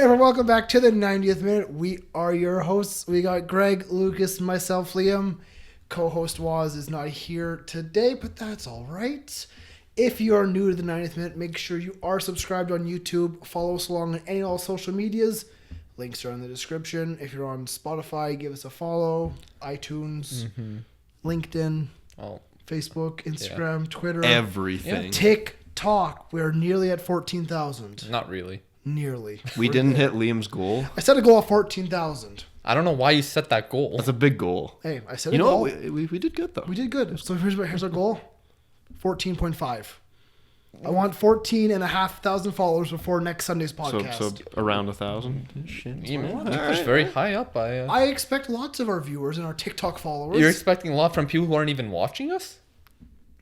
everyone, welcome back to the 90th minute. We are your hosts. We got Greg, Lucas, myself, Liam. Co-host Waz is not here today, but that's all right. If you are new to the 90th minute, make sure you are subscribed on YouTube. Follow us along on any all social medias. Links are in the description. If you're on Spotify, give us a follow. iTunes, LinkedIn, Facebook, Instagram, Twitter. Everything. TikTok. We're nearly at 14,000. Not really. Nearly. We didn't hit Liam's goal. I set a goal of 14,000. I don't know why you set that goal. That's a big goal. Hey, I set You a know goal. what? We did good, though. We did good. So here's our goal. 14.5. I want 14,500 followers before next Sunday's podcast. So around 1,000. You're very high up. I expect lots of our viewers and our TikTok followers. You're expecting a lot from people who aren't even watching us?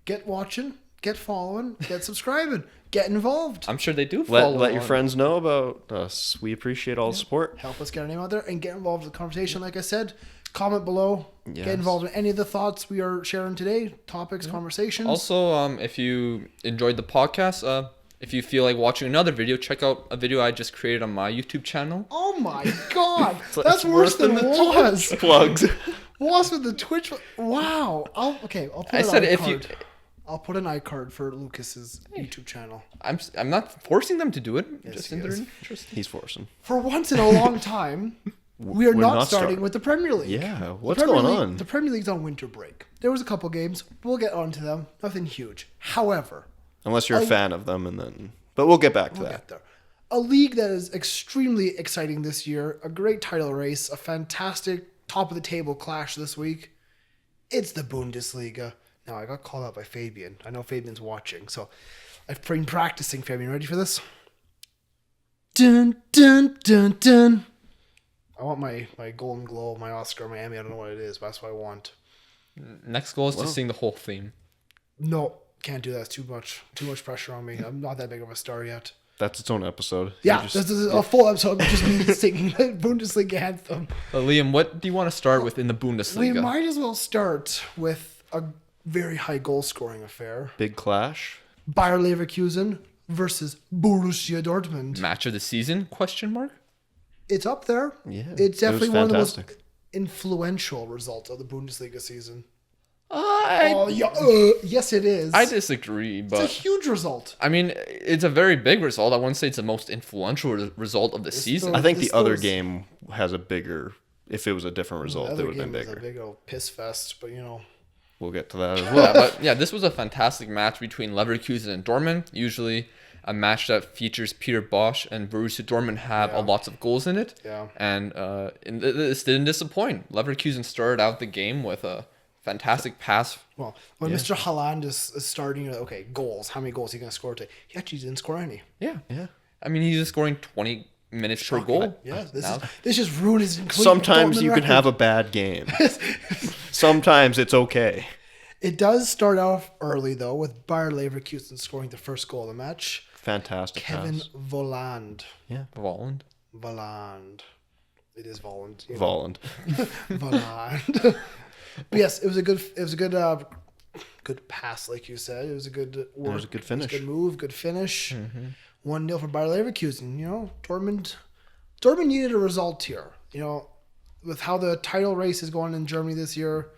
Get watching, get following, get subscribing, get involved. I'm sure they do follow. Let your friends know about us. We appreciate all the support. Help us get our name out there and get involved in the conversation. Like I said, comment below. Yes. Get involved in any of the thoughts we are sharing today, topics, conversations. Also, if you enjoyed the podcast, if you feel like watching another video, check out a video I just created on my YouTube channel. Oh my God. That's worse than the was. Plugs. Was with the Twitch. Wow. I'll put I'll put an iCard for Lucas's YouTube channel. I'm not forcing them to do it. Yes, just he in their is. interest. He's forcing. For once in a long time, we're not starting starting with the Premier League. Yeah, what's The Premier going League- on? The Premier League's on winter break. There was a couple games. We'll get onto them. Nothing huge. However, Unless you're a fan of them, but we'll get back to we'll that. get there. A league that is extremely exciting this year. A great title race. A fantastic top of the table clash this week. It's the Bundesliga. Now, I got called out by Fabian. I know Fabian's watching, so I've been practicing. Fabian, ready for this? Dun, dun, dun, dun. I want my Golden Globe, my Oscar, my Emmy. I don't know what it is, but that's what I want. Next goal is to sing the whole theme. No, can't do that. It's too much pressure on me. I'm not that big of a star yet. That's its own episode. Yeah, this is a full episode of just me singing the Bundesliga anthem. Liam, what do you want to start with in the Bundesliga? We might as well start with a very high goal scoring affair. Big clash. Bayer Leverkusen versus Borussia Dortmund. Match of the season? Question mark. It's up there. Yeah, It's definitely it was one of the most fantastic. influential results of the Bundesliga season. I Yes, it is. disagree, It's a but huge result. I mean, it's a very big result. I wouldn't say it's the most influential result of the season. still- I think This the other goes- game has a bigger. If it was a different The result, it other would have game been was a bigger. big old piss fest, but We'll get to that as well. But this was a fantastic match between Leverkusen and Dortmund. Usually a match that features Peter Bosch and Borussia Dortmund have a lots of goals in it. Yeah. And this didn't disappoint. Leverkusen started out the game with a fantastic pass. well, when Mr. Haaland is starting, goals. How many goals is he going to score today? He actually didn't score any. Yeah. I mean, he's just scoring 20 minutes per goal. Yeah, Now. this just ruined his complete Sometimes Dortmund you can record. have a bad game. Sometimes it's okay. It does start off early, though, with Bayer Leverkusen scoring the first goal of the match. Fantastic Kevin pass. Volland. Yeah. Volland. Volland. It is Volland. Volland. Volland. But yes, it was a good pass, like you said. It was a good work. It was a good finish. Good move, good finish. 1-0 for Bayer Leverkusen. Dortmund needed a result here. With how the title race is going in Germany this year,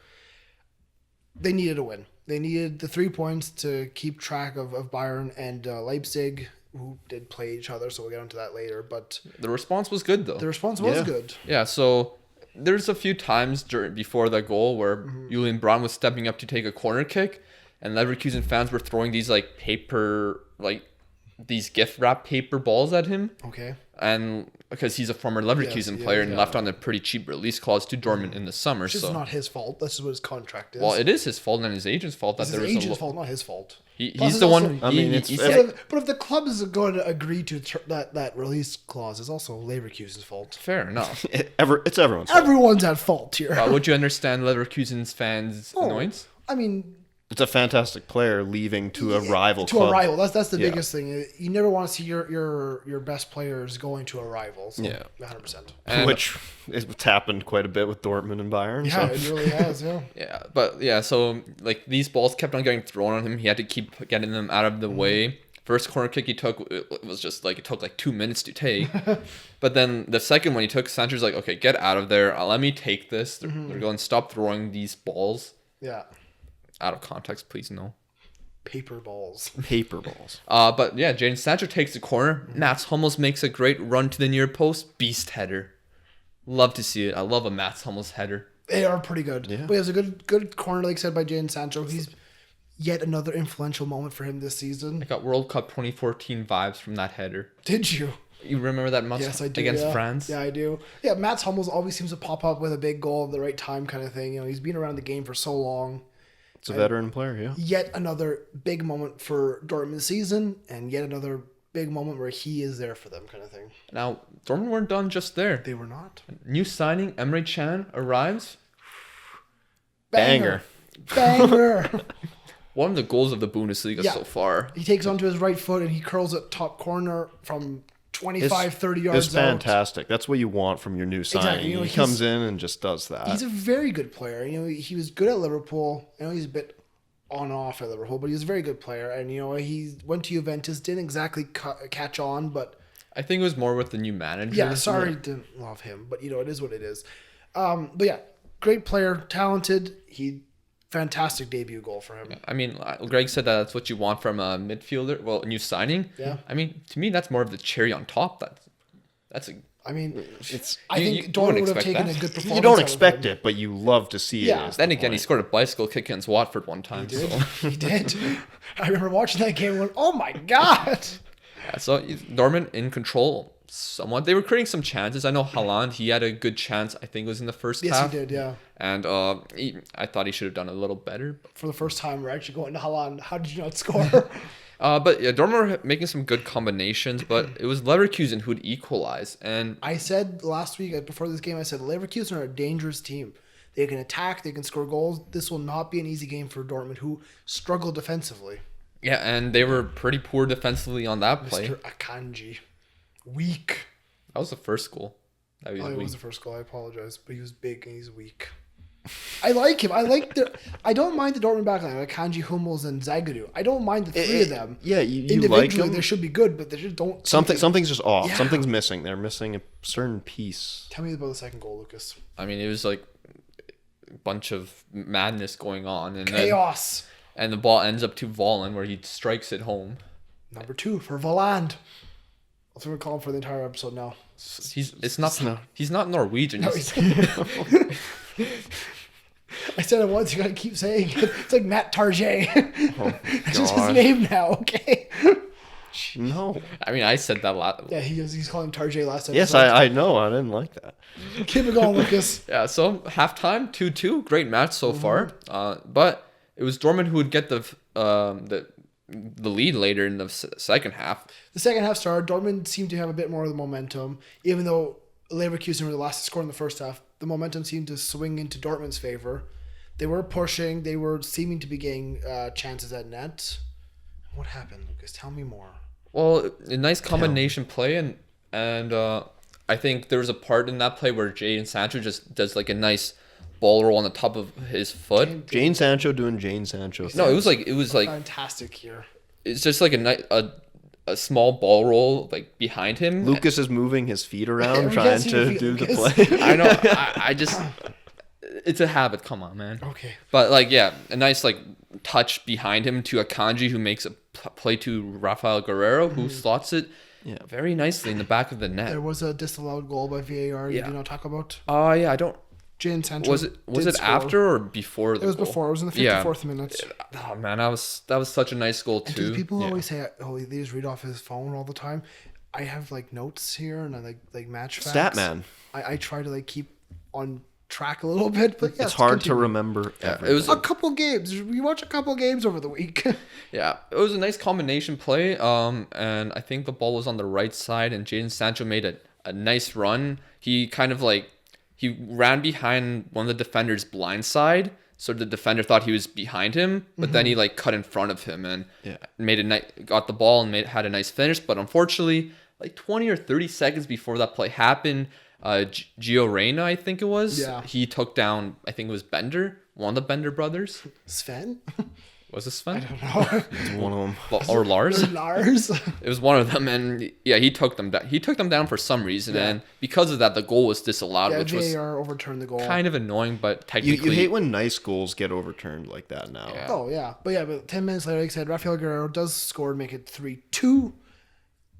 they needed a win. They needed the 3 points to keep track of Bayern and Leipzig, who did play each other, so we'll get into that later. But The response was good, though. the response was good. Yeah, so there's a few times before the goal where Julian Brandt was stepping up to take a corner kick, and Leverkusen fans were throwing these these gift wrap paper balls at him. Okay. And because he's a former Leverkusen player and left on a pretty cheap release clause to Dortmund in the summer. It's just not his fault. That's just what his contract is. Well, it is his fault and his agent's fault that it's there his was agent's fault, not his fault. He's Plus, the it's one. also- I mean, it's- he But if the club is going to agree to that release clause, it's also Leverkusen's fault. fair enough. It's everyone's fault. Everyone's at fault here. Would you understand Leverkusen's fans' annoyance? I mean, It's a fantastic player leaving to a rival club. a rival. That's the Yeah. biggest thing. You never want to see your best players going to a rival. So Yeah. 100%. And- Which it's happened quite a bit with Dortmund and Bayern. Yeah, so. it really has. Yeah. Yeah, but yeah, so these balls kept on getting thrown on him. He had to keep getting them out of the way. First corner kick he took, it was just like, it took like 2 minutes to take. But then the second one he took, Sancho's like, okay, get out of there. Let me take this. They're going, stop throwing these balls. Yeah. Out of context, please no. Paper balls. But yeah, Jadon Sancho takes the corner. Mats Hummels makes a great run to the near post. Beast header. Love to see it. I love a Mats Hummels header. They are pretty good. Yeah. But it was a good corner, like said by Jadon Sancho. He's yet another influential moment for him this season. I got World Cup 2014 vibes from that header. Did you? You remember that match Yes, I do. against France? Yeah, I do. Yeah, Mats Hummels always seems to pop up with a big goal at the right time kind of thing. You know, he's been around the game for so long. It's a veteran player, yeah. Yet another big moment for Dortmund season, and yet another big moment where he is there for them kind of thing. Now, Dortmund weren't done just there. They were not. New signing, Emre Can, arrives. Banger. One of the goals of the Bundesliga so far. He takes onto his right foot and he curls it top corner from 25, 30 yards It's fantastic. That's what you want from your new signing. Exactly. You know, he comes in and just does that. He's a very good player. You know, he was good at Liverpool. I know he's a bit on off at Liverpool, but he's a very good player. And, you know, he went to Juventus, didn't exactly catch on, but... I think it was more with the new manager. Yeah, sorry, didn't love him, but, you know, it is what it is. But, yeah, great player, talented. Fantastic debut goal for him. I mean, Greg said that's what you want from a midfielder. Well, a new signing. Yeah. I mean, to me, that's more of the cherry on top. That's a... I mean, it's I think Dortmund would have taken a good performance. you don't expect it, but you love to see Yeah. it. Then again, he scored a bicycle kick against Watford one time. He did. So. He did. I remember watching that game and going, oh my God. Yeah, so Dortmund in control somewhat. They were creating some chances. I know Haaland, he had a good chance. I think it was in the first Yes, half. he did, yeah. And I thought he should have done a little better. For the first time, we're actually going to Haaland. How did you not score? But yeah, Dortmund were making some good combinations, but it was Leverkusen who'd equalize. And I said last week, before this game, I said Leverkusen are a dangerous team. They can attack, they can score goals. This will not be an easy game for Dortmund, who struggle defensively. yeah, and they were pretty poor defensively on that play. Mr. Akanji. Weak. That was the first goal. That was Oh, it weak. was the first goal. I apologize. But he was big and he's weak. I like him. I don't mind the Dortmund backline, like Kanji, Hummels, and Zagadou. I don't mind the three of them. Yeah, you Individually, like them. they should be good, but they just don't. Something's just off. Yeah. Something's missing. They're missing a certain piece. Tell me about the second goal, Lucas. I mean, it was like a bunch of madness going on. And Chaos. And the ball ends up to Volland, where he strikes it home. Number 2 for Volland. That's what we're calling for the entire episode now. He's not Norwegian. No, I said it once. You gotta keep saying it. It's like Matt Target. Oh, That's just his God. name now. Okay. No. I mean, I said that last. Yeah, he's calling him Target last episode. Yes, I know. I didn't like that. Keep it going, Lucas. Yeah, so halftime 2-2, great match so far. But it was Dortmund who would get the lead later in the second half. The second half started. Dortmund seemed to have a bit more of the momentum, even though Leverkusen were the last to score in the first half. The momentum seemed to swing into Dortmund's favor. They were pushing. They were seeming to be getting chances at net. What happened, Lucas? Tell me more. Well, a nice combination play, and I think there was a part in that play where Jadon Sancho just does like a nice ball roll on the top of his foot. Jane Sancho doing Jane Sancho. No, it was like Fantastic here. it's just like a small ball roll like behind him. Lucas is moving his feet around We trying can't see your to feet, do the Lucas. play. I know. I just it's a habit. Come on, man. Okay. But like, yeah, a nice like touch behind him to Akanji, who makes a play to Rafael Guerrero, who slots it very nicely in the back of the net. There was a disallowed goal by VAR. You Yeah. did not talk about. Yeah, I don't. Jane Sancho. Was it score. after or before the It was goal? before. It was in the Yeah. 54th minute. Oh man, that was such a nice goal And too. do people always say, "Oh, they just read off his phone all the time"? I have like notes here and I like match facts. Statman. I try to like keep on track a little bit, but It's hard to remember. It was a couple games. We watch a couple games over the week. Yeah, it was a nice combination play. And I think the ball was on the right side, and Jadon Sancho made a nice run. He kind of like he ran behind one of the defenders' blind side, so the defender thought he was behind him, but then he like cut in front of him and got the ball and had a nice finish. But unfortunately, like 20 or 30 seconds before that play happened, Gio Reyna, I think it was, he took down, I think it was Bender, one of the Bender brothers. Sven? Was this I Sven? don't know. It's one of them. Or Lars? Lars. It was one of them, and yeah, he took them down. He took them down for some reason, and because of that, the goal was disallowed, Yeah, which was VAR overturned the goal. kind of annoying, but You technically, hate when nice goals get overturned like that now. Yeah. Oh, yeah. But 10 minutes later, like I said, Rafael Guerrero does score and make it 3-2.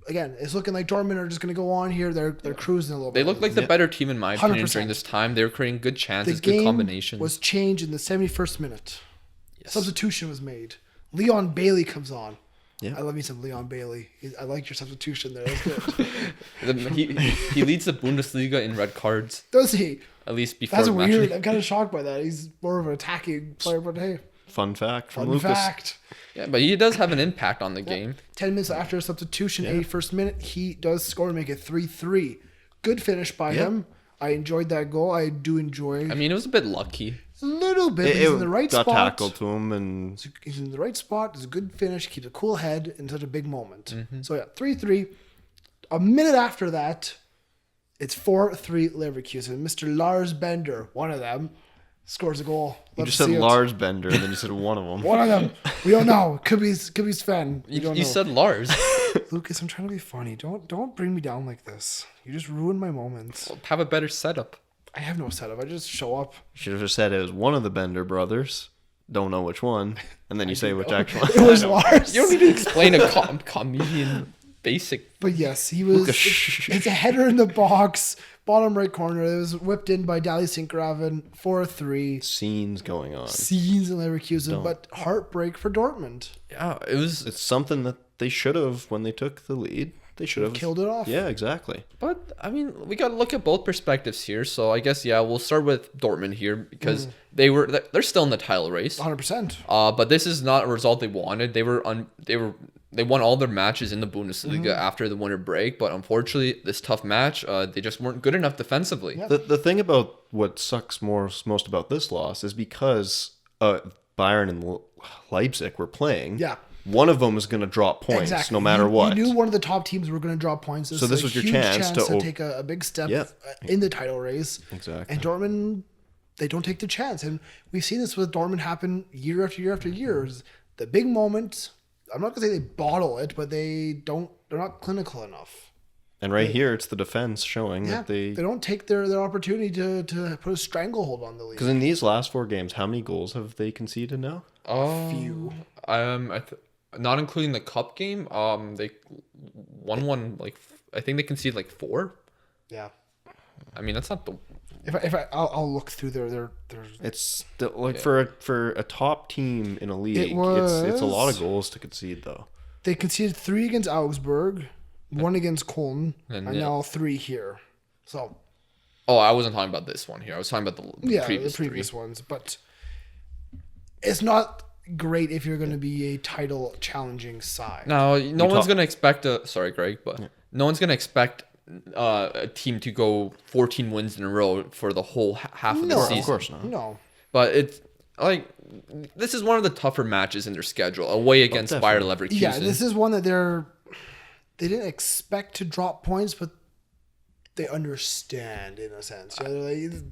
Again, it's looking like Dortmund are just going to go on here. They're cruising a little bit. they look like the better team in my opinion 100%. during this time. They were creating good the chances, good game combinations. was changed in the 71st minute. Yes. Substitution was made. Leon Bailey comes on. Yeah. I love me some Leon Bailey. I like your substitution there. That's good. He leads the Bundesliga in red cards, Does he? at least before That's the match. weird. I'm kind of shocked by that. He's more of an attacking player, but hey, Fun fact from fun Lucas. fact. Yeah, but he does have an impact on the game. 10 minutes after a substitution, 81st minute, he does score and make it 3-3. Good finish by him. I enjoyed that goal. I do enjoy I mean, it was a bit lucky. a little bit. But he's in the right got spot. tackled to him, and He's in the right spot. It's a good finish. Keeps a cool head in such a big moment. Mm-hmm. So, yeah, 3-3. A minute after that, it's 4-3 Leverkusen. Mr. Lars Bender, one of them, scores a goal. you Love just to said see it. Lars Bender, and then you said one of them. One of them. We don't know. Could be Sven. We don't You know. said Lars. Lucas, I'm trying to be funny. Don't bring me down like this. You just ruined my moments. Have a better setup. I have no setup. I just show up. You should have just said it was one of the Bender brothers. Don't know which one, and then you say which actual It was Lars. You don't need to explain a comedian basic. But yes, he was. It's a header in the box, bottom right corner. It was whipped in by Dali Sinkgraven, 4-3. scenes going on. Scenes in Leverkusen, but heartbreak for Dortmund. Yeah, it was. It's something that they should have when they took the lead. They should have Killed it off. Yeah, exactly. But I mean, we got to look at both perspectives here. So I guess we'll start with Dortmund here because they're still in the title race. 100%. But this is not a result they wanted. They won all their matches in the Bundesliga after the winter break, but unfortunately, this tough match, they just weren't good enough defensively. Yeah. The thing about what sucks most about this loss is because Bayern and Leipzig were playing. Yeah. One of them is going to drop points no matter what. You knew one of the top teams were going to drop points. So this was your huge chance to take a big step Yeah. in the title race. Exactly. And Dortmund, they don't take the chance. And we've seen this with Dortmund happen year after year after year. The big moment, I'm not going to say they bottle it, but they're not clinical enough. And right here, it's the defense showing Yeah, that they don't take their opportunity to put a stranglehold on the league. because in these last 4 games, how many goals have they conceded now? Few. Not including the cup game. They won one I think they conceded 4. Yeah. I mean, that's not the. I'll look through their It's still, for a top team in a league, it's a lot of goals to concede though. They conceded 3 against Augsburg, 1 against Köln, and And now 3 here. So Oh, I wasn't talking about this one here. I was talking about the previous, the previous ones, but it's not great if you're going to be a title challenging side. No, no one's gonna expect sorry, Greg, but no one's gonna expect a team to go 14 wins in a row for the whole half of the season. Of course not. No. But it's this is one of the tougher matches in their schedule, away against Bayer Leverkusen. Yeah, this is one that they didn't expect to drop points, but they understand in a sense. You know, they're like,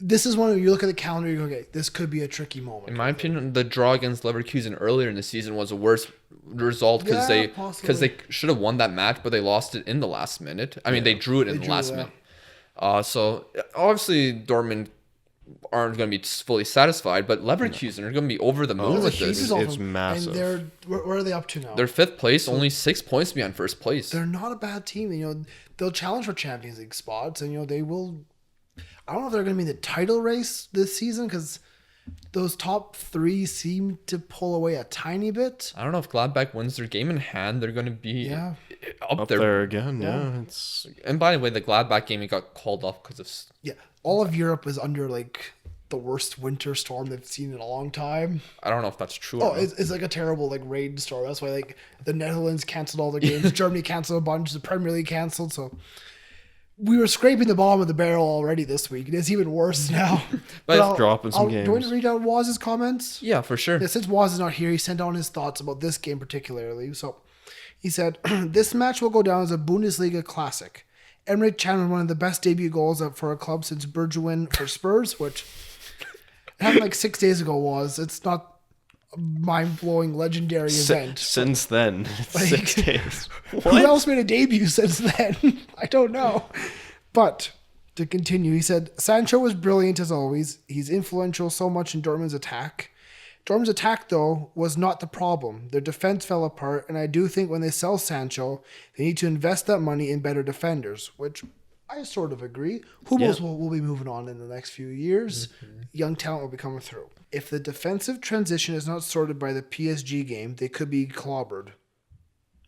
this is one where you look at the calendar, you go, okay, this could be a tricky moment. In my opinion, the draw against Leverkusen earlier in the season was a worse result because they should have won that match, but they lost it in the last minute. I mean, they drew it in the last minute. So obviously Dortmund aren't going to be fully satisfied, but Leverkusen are going to be over the moon with this. It's massive. And where are they up to now? They're 5th place, only 6 points behind first place. They're not a bad team. You know, they'll challenge for Champions League spots, and they will. I don't know if they're going to be in the title race this season because those top 3 seem to pull away a tiny bit. I don't know if Gladbach wins their game in hand, they're going to be up there. there again. Yeah, it's And by the way, the Gladbach game, it got called off because of. Yeah, all of Europe is under the worst winter storm they've seen in a long time. I don't know if that's true. Oh, it's like a terrible rainstorm. That's why the Netherlands canceled all their games, Germany canceled a bunch, the Premier League canceled. So we were scraping the bottom of the barrel already this week. It's even worse now. But dropping some games. Do you want to read out Waz's comments? Yeah, for sure. Yeah, since Waz is not here, he sent on his thoughts about this game particularly. So he said, this match will go down as a Bundesliga classic. Emre Can with one of the best debut goals for a club since Bergwijn for Spurs, which happened 6 days ago. It's not mind-blowing, legendary event. Since then, it's 6 days. Who else made a debut since then? I don't know. But to continue, he said, Sancho was brilliant as always. He's influential so much in Dortmund's attack. Dortmund's attack, though, was not the problem. Their defense fell apart, and I do think when they sell Sancho, they need to invest that money in better defenders, which I sort of agree. Hummels will be moving on in the next few years. Mm-hmm. Young talent will be coming through. If the defensive transition is not sorted by the PSG game, they could be clobbered.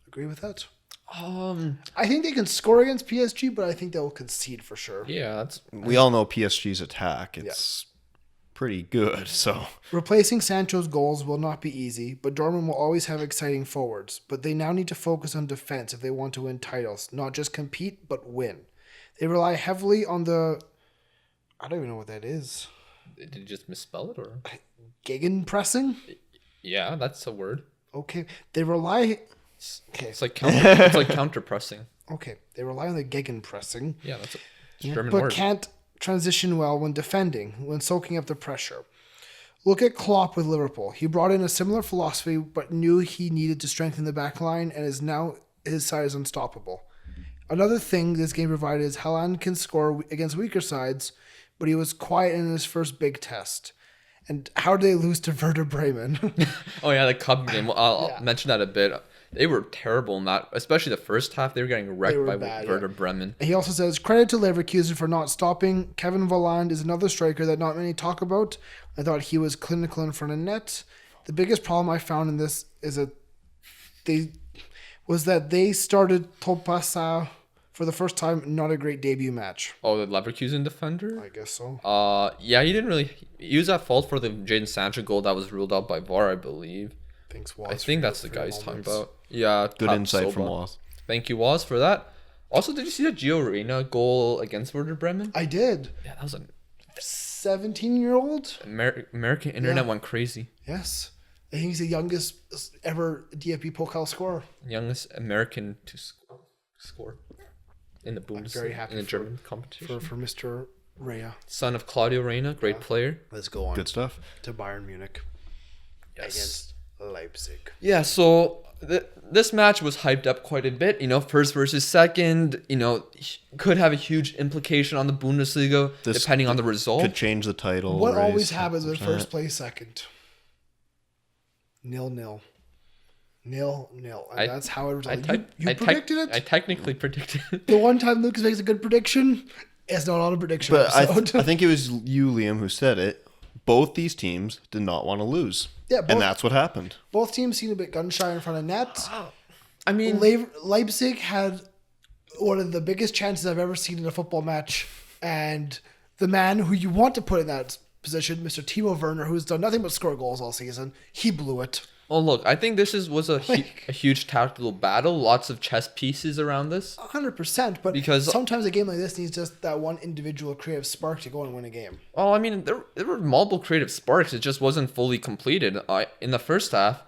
Agree with that? I think they can score against PSG, but I think they'll concede for sure. Yeah, we all know PSG's attack. It's pretty good. So replacing Sancho's goals will not be easy, but Dortmund will always have exciting forwards. But they now need to focus on defense if they want to win titles, not just compete, but win. They rely heavily on the... I don't even know what that is. Did you just misspell it, or? Gegenpressing? Yeah, that's a word. Okay. They rely... Okay. It's like counter pressing. Okay. They rely on the gegenpressing. Yeah, that's a German but word. But can't transition well when defending, when soaking up the pressure. Look at Klopp with Liverpool. He brought in a similar philosophy, but knew he needed to strengthen the back line, and is now his side is unstoppable. Another thing this game provided is Haaland can score against weaker sides, but he was quiet in his first big test. And how did they lose to Werder Bremen? Oh yeah, the Cup game. I'll mention that a bit. They were terrible in that, especially the first half. They were getting wrecked by Werder Bremen. He also says, credit to Leverkusen for not stopping. Kevin Volland is another striker that not many talk about. I thought he was clinical in front of net. The biggest problem I found in this is that they started Topassa for the first time. Not a great debut match. Oh, the Leverkusen defender? I guess so. Yeah, he was at fault for the Jadon Sancho goal that was ruled out by VAR, I believe. I think that's the guy he's talking about. Yeah, good insight from Waz. Thank you, Waz, for that. Also, did you see the Gio Reyna goal against Werder Bremen? I did. Yeah, that was a 17-year-old. American internet went crazy. Yes, I think he's the youngest ever DFB Pokal scorer. Youngest American to score in the Bundesliga. Very happy in the German competition for Mr. Reyna, son of Claudio Reyna, great player. Let's go on. Good stuff. To Bayern Munich. Yes. Against Leipzig. Yeah, so this match was hyped up quite a bit. First versus second, could have a huge implication on the Bundesliga depending on the result. Could change the title. What always happens with first place, second? 0-0. 0-0. And that's how it was. You predicted it? I technically predicted it. The one time Lucas makes a good prediction, it's not on a prediction But episode. I think it was you, Liam, who said it. Both these teams did not want to lose. Yeah, and that's what happened. Both teams seemed a bit gun-shy in front of net. I mean, Leipzig had one of the biggest chances I've ever seen in a football match. And the man who you want to put in that position, Mr. Timo Werner, who's done nothing but score goals all season, he blew it. Well, look, I think this was a huge tactical battle. Lots of chess pieces around this. 100%. But because sometimes a game like this needs just that one individual creative spark to go and win a game. Well, I mean, there were multiple creative sparks. It just wasn't fully completed. In the first half,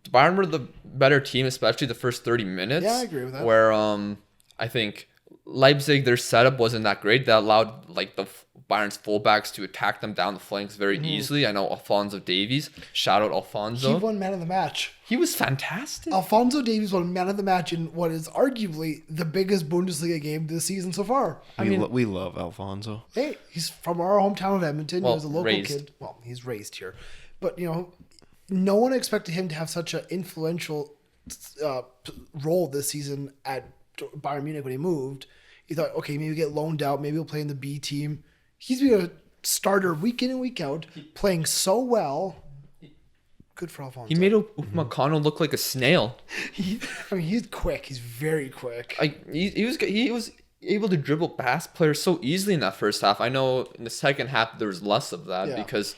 Bayern were the better team, especially the first 30 minutes. Yeah, I agree with that. Where I think Leipzig, their setup wasn't that great. That allowed the Bayern's fullbacks to attack them down the flanks very easily. I know Alphonso Davies. Shout out Alphonso. He won man of the match. He was fantastic. Alphonso Davies won man of the match in what is arguably the biggest Bundesliga game this season so far. We love Alphonso. Hey, he's from our hometown of Edmonton. Well, he was a local kid. Well, he's raised here. But, no one expected him to have such an influential role this season at Bayern Munich when he moved. He thought, okay, maybe get loaned out. Maybe he'll play in the B team. He's been a starter week in and week out, playing so well. Good for Alphonso. He made Upamecano look like a snail. He's quick. He's very quick. He was able to dribble past players so easily in that first half. I know in the second half there was less of that because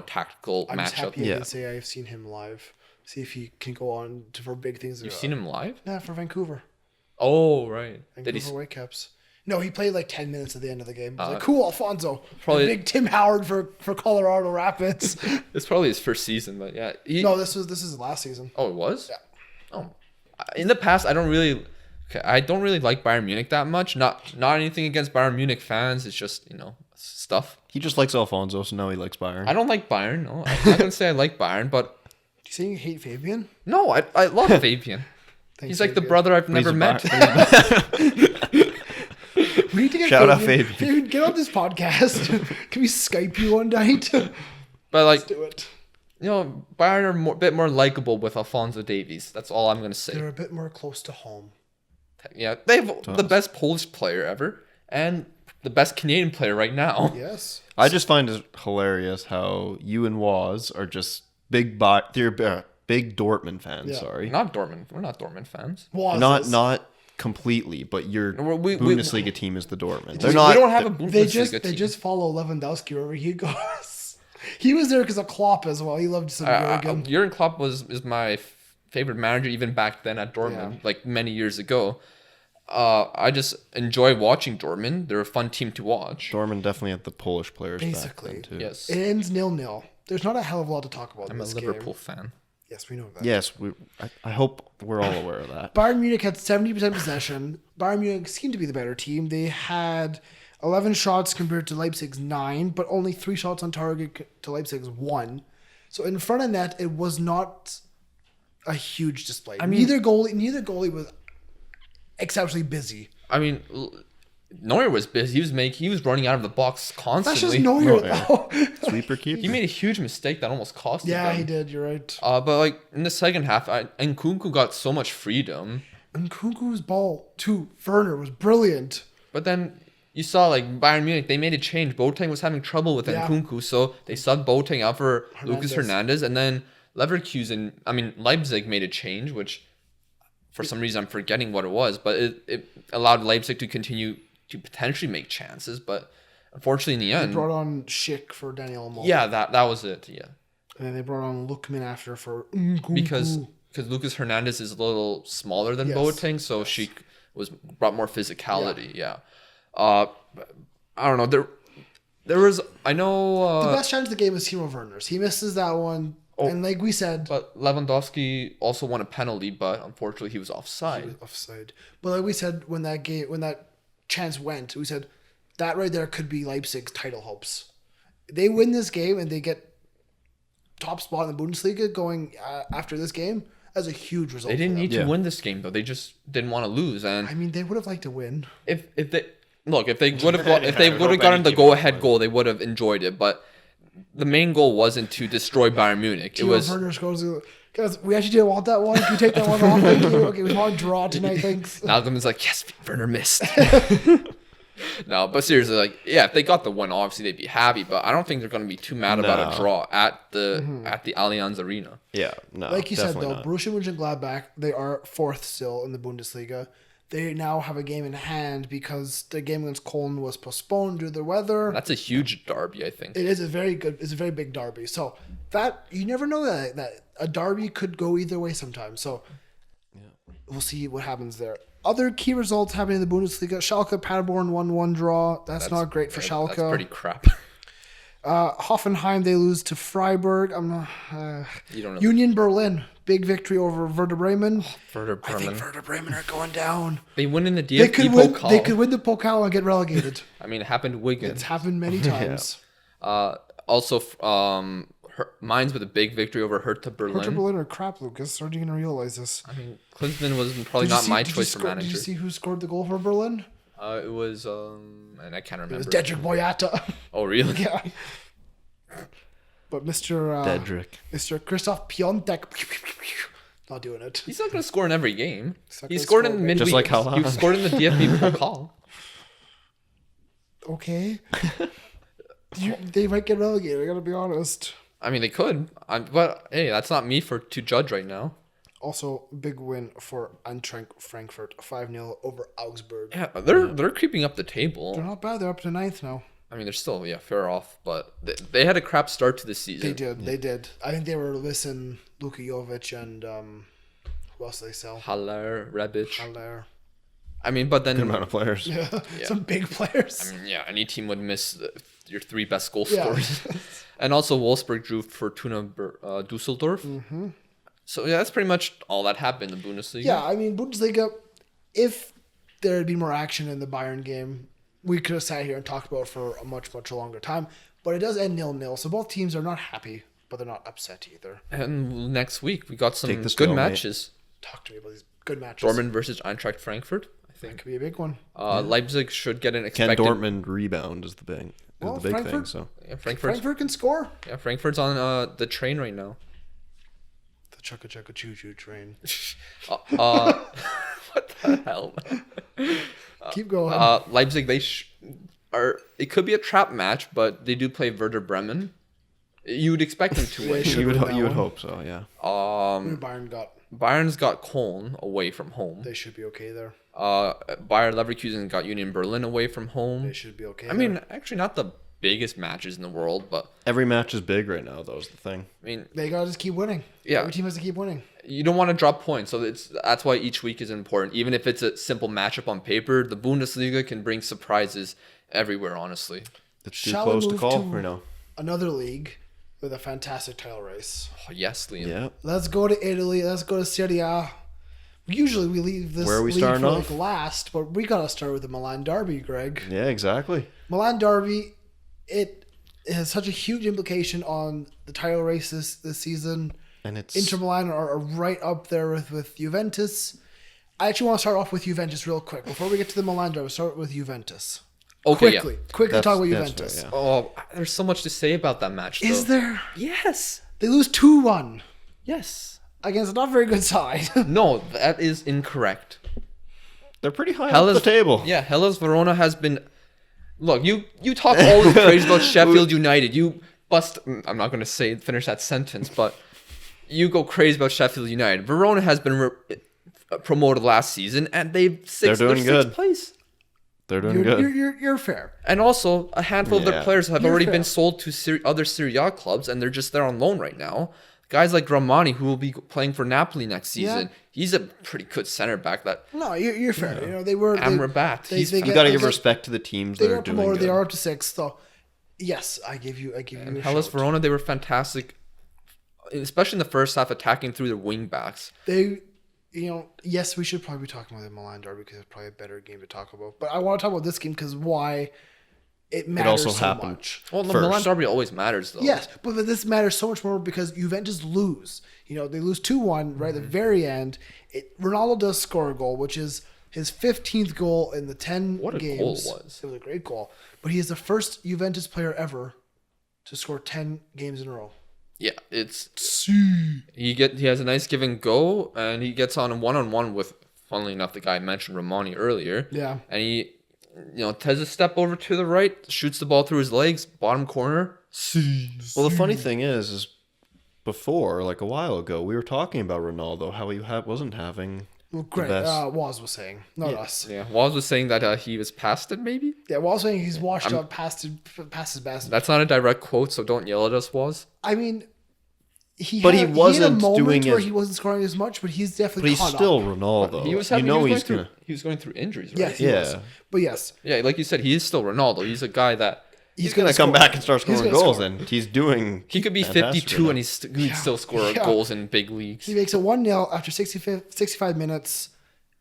tactical I'm matchup. just happy I can say I've seen him live. See if he can go on for big things. You've seen him live? Yeah, for Vancouver. Oh, right. Vancouver Whitecaps. No, he played 10 minutes at the end of the game. I was cool, Alfonso. Probably big Tim Howard for Colorado Rapids. It's probably his first season, but yeah. No, this is his last season. Oh, it was? Yeah. Oh, in the past, I don't really like Bayern Munich that much. Not anything against Bayern Munich fans. It's just stuff. He just likes Alfonso, so now he likes Bayern. I don't like Bayern. No, I'm not gonna say I like Bayern, but you say you hate Fabian? No, I love Fabian. Thanks, He's like the Fabian. brother I've never met. We need to get Shout out Fabian. Fabian. Fabian, get on this podcast. Can we Skype you one night? But like, Let's do it. you know, Bayern are a bit more likable with Alphonso Davies. That's all I'm gonna say. They're a bit more close to home. Yeah, they have the best Polish player ever and the best Canadian player right now. Yes. I just find it hilarious how you and Waz are just big Dortmund fans. Yeah. Sorry, Not Dortmund. We're not Dortmund fans. not completely, but your We- Bundesliga team is the Dortmund. They're We not. don't have a Bundesliga They team. just follow Lewandowski wherever he goes. He was there because of Klopp as well. He loved some Jurgen. Jurgen Klopp is my favorite manager even back then at Dortmund, like many years ago. I just enjoy watching Dortmund. They're a fun team to watch. Dortmund definitely had the Polish players Basically, back then too. Yes, It ends 0-0. There's not a hell of a lot to talk about I'm in a this Liverpool game. fan. Yes, we know that. Yes, I hope we're all aware of that. Bayern Munich had 70% possession. Bayern Munich seemed to be the better team. They had 11 shots compared to Leipzig's 9, but only 3 shots on target to Leipzig's 1. So in front of net, it was not a huge display. I mean- neither goalie was exceptionally busy. I mean, Neuer was busy. He was running out of the box That's constantly. just Neuer, yeah. though. Sweeper keep. He made a huge mistake that almost cost Yeah, them. he did. You're right. But like in the second half, Nkunku got so much freedom. And Kunku's ball to Werner was brilliant. But then you saw like Bayern Munich, they made a change. Boateng was having trouble with Yeah. Nkunku, so they subbed Boateng out for Lucas Hernandez, and then Leipzig made a change, which for some reason I'm forgetting what it was, but it allowed Leipzig to continue to potentially make chances, but unfortunately in the They end, brought on Schick for Daniel Olmo. yeah, that was it, yeah, And then they brought on Lookman after for Nkunku. because Lucas Hernandez is a little smaller than Yes. Boateng, so she brought more physicality, yeah. I don't know. There was the best chance of the game was Timo Werner's. He misses that one. And like we said, but Lewandowski also won a penalty, but unfortunately he was offside. he was offside. But like we said, when that chance went, we said that right there could be Leipzig's title hopes. They win this game and they get top spot in the Bundesliga going after this game. That's a huge result. They didn't for them. need to Yeah. win this game though. They just didn't want to lose. And I mean, they would have liked to win. if they would have hope gotten any the team go would ahead win. goal, they would have enjoyed it. But the main goal wasn't to destroy Bayern Munich. It Timo was Werner scores. Guys, we actually didn't want that one. Can you take that one off? Thank you. Okay, we want a draw tonight. Thanks. Malcolm is like, yes, Werner missed. No, but seriously, like, yeah, if they got the win, obviously they'd be happy. But I don't think they're going to be too mad about a No. draw at the Allianz Arena. Yeah, no. Like you said, definitely though, not. Borussia Mönchengladbach, they are 4th still in the Bundesliga. They now have a game in hand because the game against Cologne was postponed due to the weather. That's a huge derby, I think. It is a very good, it's a very big derby. So that you never know that a derby could go either way sometimes. So we'll see what happens there. Other key results happening in the Bundesliga: Schalke Paderborn 1-1 draw. That's not great for Schalke. That's pretty crap. Hoffenheim, they lose to Freiburg. I'm not. You don't know. Union Berlin, big victory over Werder Bremen. Werder I think Bremen. Werder Bremen are going down. They win in the They DFB could win. Pokal. They could win the Pokal and get relegated. I mean, it happened to Wigan. It's happened many times. Also, Mainz with a big victory over Hertha Berlin. Hertha Berlin are crap, Lucas. Are you going to realize this? I mean, Klinsmann was probably not my choice for Did you manager. see who scored the goal for Berlin? It was and I can't It remember. was Dedrick Boyata. Oh, really? Yeah. But Dedrick. Mr. Christoph Piontek, not doing it. He's not going to score in every game. not He gonna scored score in in- midweek. Just like Hellas. He scored in the DFB Pokal. Okay. They might get relegated. I gotta be honest. I mean, they could, but hey, that's not me to judge right now. Also, big win for Eintracht Frankfurt, 5-0 over Augsburg. Yeah, they're creeping up the table. They're not bad. They're up to 9th now. I mean, they're still fair off, but they had a crap start to the season. They did. They did. I think they were missing Luka Jovic and who else did they sell? Haller, Rebic. Haller. I mean, but then Good amount of players. Yeah. Some big players. I mean, yeah, any team would miss your 3 best goal Yeah. scorers. And also Wolfsburg drew Fortuna Dusseldorf. Mm-hmm. So yeah, that's pretty much all that happened in the Bundesliga. Yeah, I mean, Bundesliga, if there had been more action in the Bayern game, we could have sat here and talked about it for a much, much longer time. But it does end 0-0, so both teams are not happy but they're not upset either. And next week we got some Take the good stalemate. matches. Talk to me about these good matches. Dortmund versus Eintracht Frankfurt. I That think could be a big one. Leipzig should get an Can expected. Dortmund rebound is the big Well, thing. Frankfurt- So Yeah, Frankfurt's Frankfurt can score. Frankfurt's on the train right now. The chugga chugga choo choo train. What the hell? Keep going. Leipzig, are. It could be a trap match, but they do play Werder Bremen. You would expect them to win. should you would win that you would one. hope so, yeah. Bayern got. Bayern's got Köln away from home. They should be okay there. Bayer Leverkusen got Union Berlin away from home. They should be okay. I mean, actually, not the biggest matches in the world, but Every match is big right now, though, is the thing. I mean, they gotta just keep winning. Yeah. Every team has to keep winning. you don't want to drop points, so that's why each week is important. Even if it's a simple matchup on paper, the Bundesliga can bring surprises everywhere. Honestly, It's too Shall we close to move call to- right now. Another league with a fantastic title race. oh, yes, Liam. Yeah. Let's go to Italy. Let's go to Serie A. Usually we leave this Where are we league starting for off? last, but we gotta start with the Milan Derby, Greg. Yeah, exactly. Milan Derby, it has such a huge implication on the title race this season. And it's Inter Milan are right up there with Juventus. I actually want to start off with Juventus real quick. Before we get to the Milan Derby, start with Juventus. Okay, Quickly talk about that's Juventus. fair, yeah. Oh, there's so much to say about that match. Though. Is there? Yes. They lose 2-1 Yes. against a not very good side. No, that is incorrect. They're pretty high Hellas- up the table. Yeah, Hellas Verona has been. Look, you talk all this praise about Sheffield United. You bust. I'm not going to finish that sentence, but you go crazy about Sheffield United. Verona has been promoted last season, and they're doing sixth good. place. They're doing good. You're fair. And also, a handful of their Yeah. players have You're already fair. been sold to other Serie A clubs, and they're just there on loan right now. Guys like Gramani, who will be playing for Napoli next season, he's a pretty good center back. That No, you're fair. You know they were. Amrabat, They, he's they You get- got to they give get- respect to the teams They that are got doing promoted. good. They are up to 6th. So yes, I give you. and a Hellas shout. Verona, they were fantastic, especially in the first half, attacking through their wing backs. They, yes, we should probably be talking about the Milan Derby because it's probably a better game to talk about. But I want to talk about this game because why it matters also so happened. much. Well, the First. Milan Derby always matters, though. Yes, but this matters so much more because Juventus lose. They lose 2-1 right at the very end. Ronaldo does score a goal, which is his 15th goal in the 10 What a games. goal it was. It was a great goal. But he is the first Juventus player ever to score 10 games in a row. Yeah, he has a nice give and go, and he gets on a one-on-one with, funnily enough, the guy I mentioned, Romani, earlier. Yeah. And he, does a step over to the right, shoots the ball through his legs, bottom corner. Well, the funny thing is before, like a while ago, we were talking about Ronaldo, how he wasn't having Well, great. best. Waz was saying, not us. Yeah, Waz was saying that he was past it, maybe? Yeah, Waz was saying he's washed up past his best. That's not a direct quote, so don't yell at us, Waz. I mean, he wasn't had a moment doing where as- he wasn't scoring as much, but he's But definitely he's caught still up. Ronaldo. He was you having, know he was he's going gonna. through, he was going through injuries, right? Yes, he Yeah. was. But yes, Yeah, like you said, he is still Ronaldo. He's a guy that He's gonna come score. back and start He's scoring gonna goals, score. and he's doing. he could be fantastic 52 right and now. he'd still score Yeah. goals in big leagues. he makes it 1-0 after 65 minutes.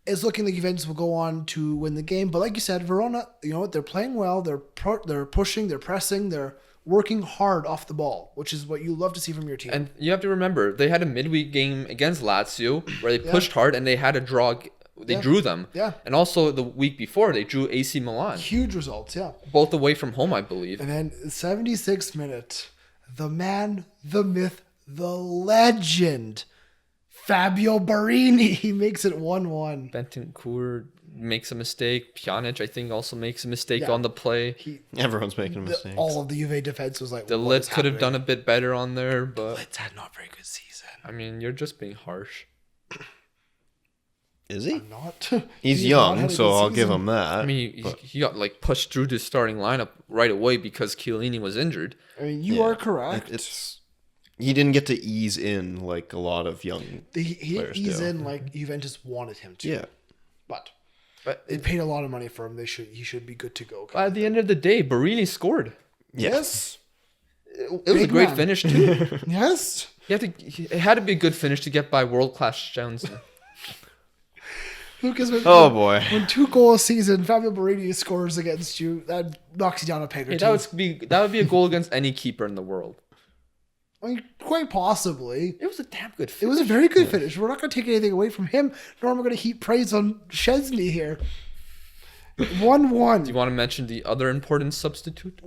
It's looking like Juventus will go on to win the game. But like you said, Verona, they're playing well. They're pushing, they're pressing, they're working hard off the ball, which is what you love to see from your team. And you have to remember, they had a midweek game against Lazio where they pushed hard and they had a draw. They drew them. Yeah. And also the week before, they drew AC Milan. Huge results, yeah. Both away from home, I believe. And then 76th minute, the man, the myth, the legend, Fabio Barini. He makes it 1-1. Bentancur makes a mistake. Pjanic, I think, also makes a mistake Yeah. on the play. Everyone's making mistakes. All of the Juve defense was like, The what Lit is could have happening? done a bit better on there, but Litz had not a very good season. I mean, you're just being harsh. Is he? Not. He's He's not had young, a so good I'll give season. him that. I mean, he got pushed through the starting lineup right away because Chiellini was injured. I mean, you are correct. It's he didn't get to ease in like a lot of young. He players he's do. in like Juventus wanted him to. Yeah. But But they paid a lot of money for him. He should be good to go. at the end of the day, Barini scored. Yes. It was a Big great man. finish too. Yes. It had to be a good finish to get by world class Jones. Lucas, Oh boy. when 2 goals a season, Fabio Barini scores against you, that knocks you down a peg or Hey, two. that would be a goal against any keeper in the world. I mean, quite possibly. It was a damn good It finish. was a very good finish. We're not going to take anything away from him, nor am I going to heap praise on Chesney here. 1-1. Do you want to mention the other important substitute?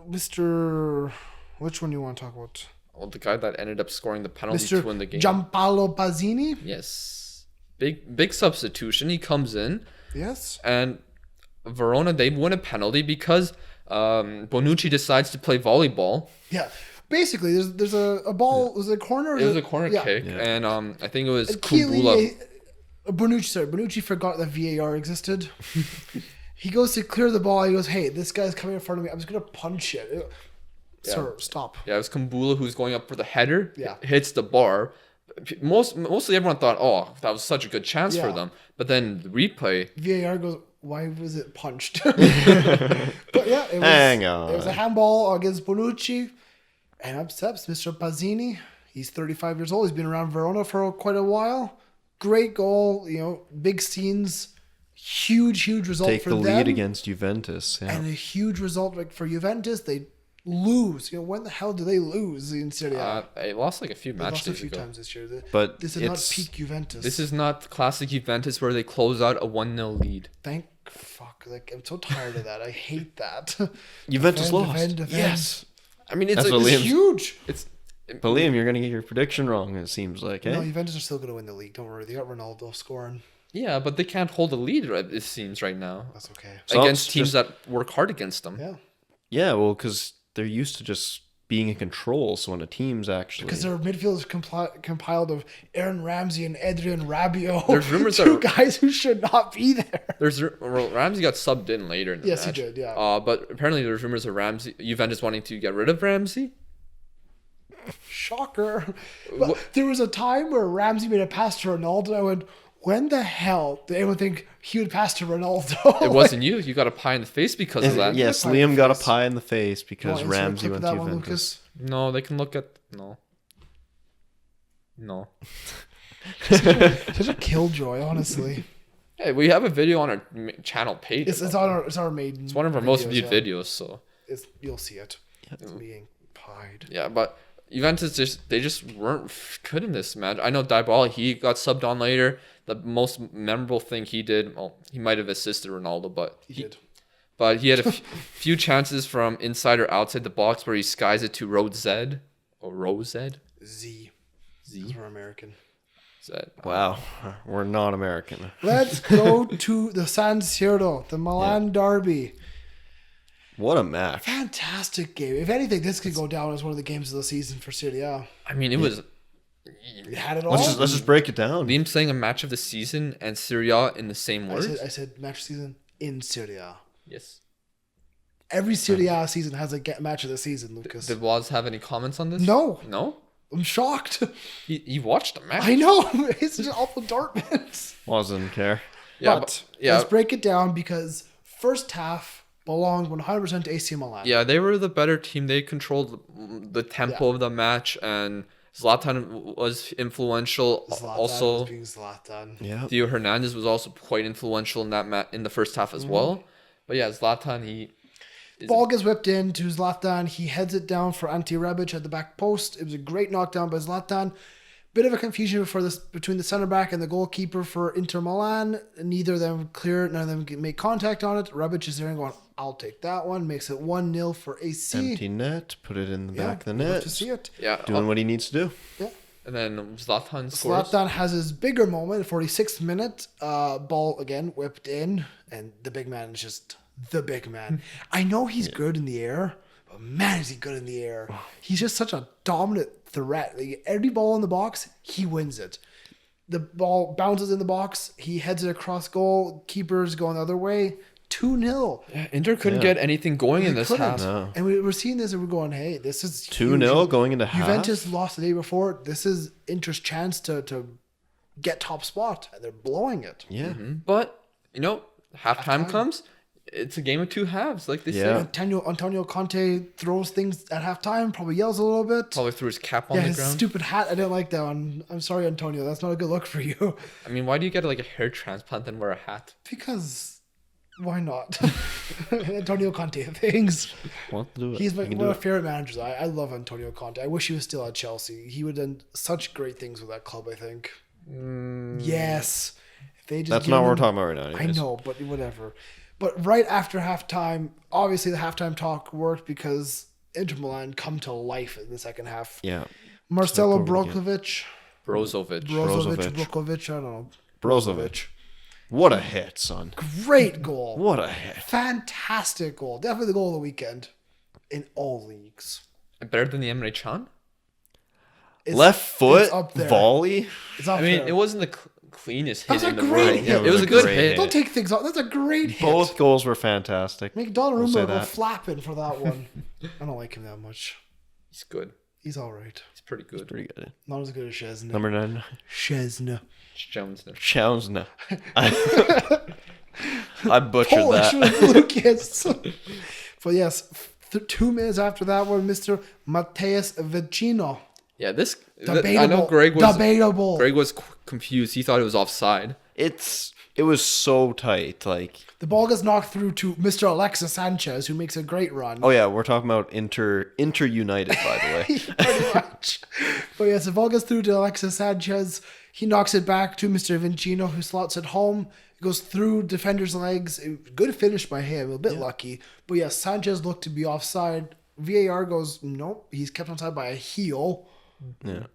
Mr. Which one do you want to talk about? Well, the guy that ended up scoring the penalty Mr. to win the game. Gianpaolo Pazzini? Yes. Big substitution. He comes in, Yes. and Verona, they win a penalty because Bonucci decides to play volleyball. Yeah. Basically, there's a ball. Was it a corner? It was a corner kick, and I think it was Kumbula. Bonucci forgot that VAR existed. He goes to clear the ball. He goes, "Hey, this guy's coming in front of me. I'm just gonna punch it." Sir, stop. Yeah, it was Kumbula who's going up for the header. Yeah. Hits the bar. Mostly everyone thought, oh, that was such a good chance for Yeah. them. But then the replay, VAR goes, "Why was it punched?" But yeah, Hang on. It was a handball against Bonucci, and up steps Mr. Pazzini. He's 35 years old. He's been around Verona for quite a while. Great goal, big scenes, huge result Take for the them. lead against Juventus. Yeah. And a huge result for Juventus. They lose. When the hell do they lose in Serie A? they lost like a few They match lost a days few ago. times this year. But This is not it's- peak Juventus. This is not classic Juventus where they close out a 1-0 lead. Thank fuck. Like, I'm so tired of that. I hate that. Juventus Defend, lost. defend. Yes. I mean, it's That's like what It's Liam's- huge. it's But Liam, you're going to get your prediction wrong, it seems like, eh? No, Juventus are still going to win the league. Don't worry. They got Ronaldo scoring. yeah, but they can't hold the lead. It seems right now That's okay. So against it's teams just- that work hard against them. Yeah. Yeah, well, because they're used to just being in control. So when a team's actually... Because their midfield is compiled of Aaron Ramsey and Adrian Rabiot. There's rumors two that- guys who should not be there. Ramsey got subbed in later in the Yes, he match. did, yeah. But apparently there's rumors of Juventus wanting to get rid of Ramsey. Shocker. But there was a time where Ramsey made a pass to Ronaldo. I went, when the hell did anyone think he would pass to Ronaldo? It wasn't you. You got a pie in the face because of that. Yes, Pie in Liam the got a face. pie in the face because You want to insert a Ramsey clip of went that to one, Juventus. Lucas? No, they can look at no. No. Such a killjoy, honestly. Hey, we have a video on our channel page. It's our maiden. It's one of our most viewed yeah. videos. So You'll see it. It's being pied. yeah, but Juventus just weren't good in this match. I know Dybala, he got subbed on later. The most memorable thing he did, well, he might have assisted Ronaldo, but He did. But he had a few chances from inside or outside the box where he skies it to Road Z or Rose Z. Z. Z. 'Cause we're American. Zed. Wow, we're not American. Let's go to the San Siro, the Milan Derby. What a match. Fantastic game. If anything, this could go down as one of the games of the season for Serie A. I mean, it was It had it all. Let's just break it down. Liam saying a match of the season and Serie A in the same words. I said match season in Serie A. Yes. Every Serie A season has a match of the season, Lucas. Did Waz have any comments on this? No. No? I'm shocked. He watched the match. I know. It's just awful Dortmund. Doesn't care. Yeah, but yeah. let's break it down because first half belonged 100% to AC Milan. Yeah, they were the better team. They controlled the tempo of the match, and Zlatan was influential. Zlatan Also, was being Zlatan. Yeah. Theo Hernandez was also quite influential in that in the first half as well. But yeah, Zlatan, Ball gets whipped in to Zlatan. He heads it down for Ante Rebic at the back post. It was a great knockdown by Zlatan. Bit of a confusion between the center back and the goalkeeper for Inter Milan. Neither of them clear. None of them make contact on it. Rebic is there and going, I'll take that one. Makes it 1-0 for AC. Empty net. Put it in the back of the love net. to see it. yeah, Doing what he needs to do. Yeah. and then Zlatan scores. Zlatan has his bigger moment, 46th minute. Ball again whipped in, and the big man is just the big man. I know he's good in the air, but man, is he good in the air. He's just such a dominant threat. Like, every ball in the box, he wins it. The ball bounces in the box, he heads it across goal, keeper's going the other way. 2-0. Yeah, Inter couldn't get anything going in this Couldn't. half. No. And we're seeing this and we're going, hey, this is 2-0 huge. going into half. Juventus lost the day before. This is Inter's chance to get top spot, and they're blowing it. Yeah. But, halftime comes. It's a game of two halves, like they Yeah. say. Antonio Conte throws things at halftime, probably yells a little bit. Probably threw his cap on Yeah, the his ground. stupid hat. I didn't like that one. I'm sorry, Antonio. That's not a good look for you. I mean, why do you get like a hair transplant and wear a hat? Because Why not? Antonio Conte things. Want to do it. He's You one can of do my it. favorite managers. I love Antonio Conte. I wish he was still at Chelsea. He would have done such great things with that club, I think. Yes. If they just That's give not what we're him- talking about right now. I Anyways. know, but whatever. But right after halftime, obviously the halftime talk worked because Inter Milan come to life in the second half. Yeah. Marcelo Took over the Brozovic. Brozovic. Brozovic, I don't know. Brozovic. What a hit, son. Great goal. What a hit. Fantastic goal. Definitely the goal of the weekend in all leagues. Better than the Emre Can? Left foot it's up there. volley. It's up I mean, there. it wasn't the cleanest hit That's a in the great world. hit. Yeah, It was a good great hit. Don't take things off. That's a great hit. Both goals were fantastic. Make We'll Donnarumma say go that. flapping for that one. I don't like him that much. He's good. He's all right. He's pretty good. Pretty good. Not as good as Chesney. Number 9. Chesney. Jones there. Chowsna. I butchered Polish that. with Lucas. But yes, 2 minutes after that one, Mr. Mateus Vecino. Yeah, this. Debatable. I know Greg was. Debatable. Greg was confused. He thought it was offside. It was so tight. Like, The ball gets knocked through to Mr. Alexis Sanchez, who makes a great run. oh yeah, we're talking about Inter United, by the way. Pretty much. But yes, the ball gets through to Alexis Sanchez. He knocks it back to Mr. Vincino, who slots it home. It goes through defender's legs. Good finish by him. A bit lucky. But yes, Sanchez looked to be offside. VAR goes, nope. He's kept onside by a heel. Yeah.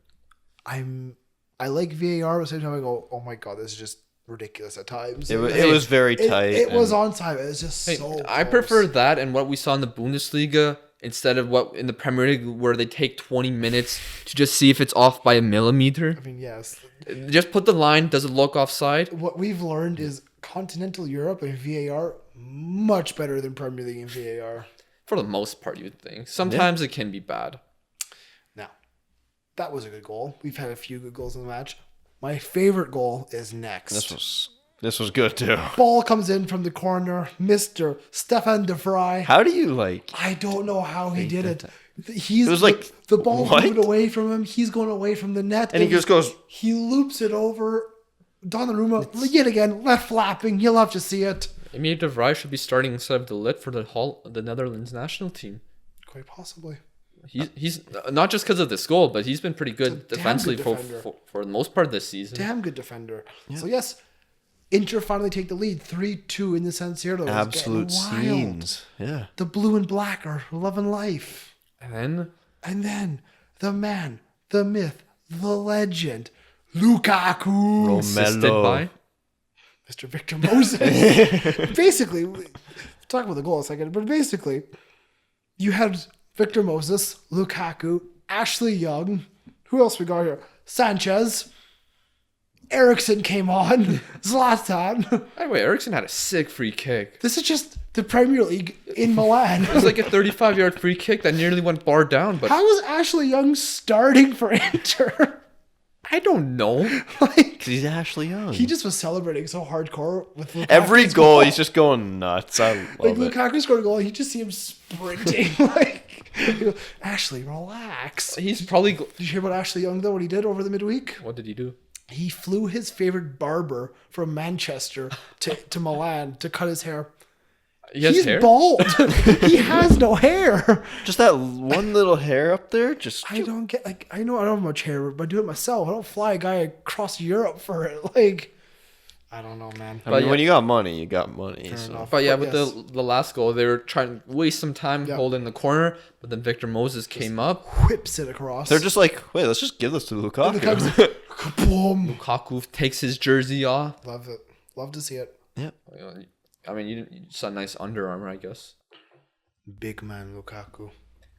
I like VAR, but at the same time I go, oh my god, this is just ridiculous at times. It was very tight. It was and onside. It was just Hey, so I close. prefer that and what we saw in the Bundesliga instead of what in the Premier League where they take 20 minutes to just see if it's off by a millimeter. I mean, yes. Just put the line. Does it look offside? What we've learned is continental Europe and VAR much better than Premier League and VAR. For the most part, you'd think. Sometimes it can be bad. Now, that was a good goal. We've had a few good goals in the match. My favorite goal is next. this was good too. Ball comes in from the corner. Mr. Stefan de Vrij. How do you like? I don't know how he did it. He's It was like, the ball what? moved away from him. He's going away from the net. And he just goes. He loops it over. Donnarumma, yet again, left flapping. You'll have to see it. Maybe De Vrij should be starting instead of De Ligt for the Netherlands national team. Quite possibly. He's not just because of this goal, but he's been pretty good He's a damn good defensively defender. for the most part this season. Damn good defender. So, yes, Inter finally take the lead 3-2 in the San Siro. It was Absolute getting wild. scenes. Yeah. The blue and black are loving life. And then the man, the myth, the legend, Lukaku. assisted Mello. by Mr. Victor Moses. Basically, we'll talk about the goal in a second, but basically, you had Victor Moses, Lukaku, Ashley Young. Who else we got here? Sanchez. Eriksson came on. Zlatan. by the way, Eriksson had a sick free kick. This is just the Premier League in Milan. It was like a 35-yard free kick that nearly went bar down, but How is Ashley Young starting for Inter? I don't know. Like, Because he's Ashley Young. he just was celebrating so hardcore with Lukaku's Every goal, he's just going nuts. I Like love it. Lukaku scored a goal, you just see him sprinting. Like, you go, Ashley, relax. He's probably. Did you hear about Ashley Young though? What he did over the midweek? What did he do? He flew his favorite barber from Manchester to Milan to cut his hair. He has He's hair. bald. He has no hair. Just that one little hair up there. Just I don't get like I know I don't have much hair, but I do it myself. I don't fly a guy across Europe for it. Like I don't know, man. I But mean, yeah. when you got money, you got money. Fair So. enough. But yeah, But with yes. the last goal, they were trying to waste some time Yeah. holding the corner, but then Victor Moses came up. Whips it across. They're just like, wait, let's just give this to Lukaku. Lukaku's kaboom. Lukaku takes his jersey off. Love it. Love to see it. I mean, you saw a nice Under Armour, I guess. Big man Lukaku.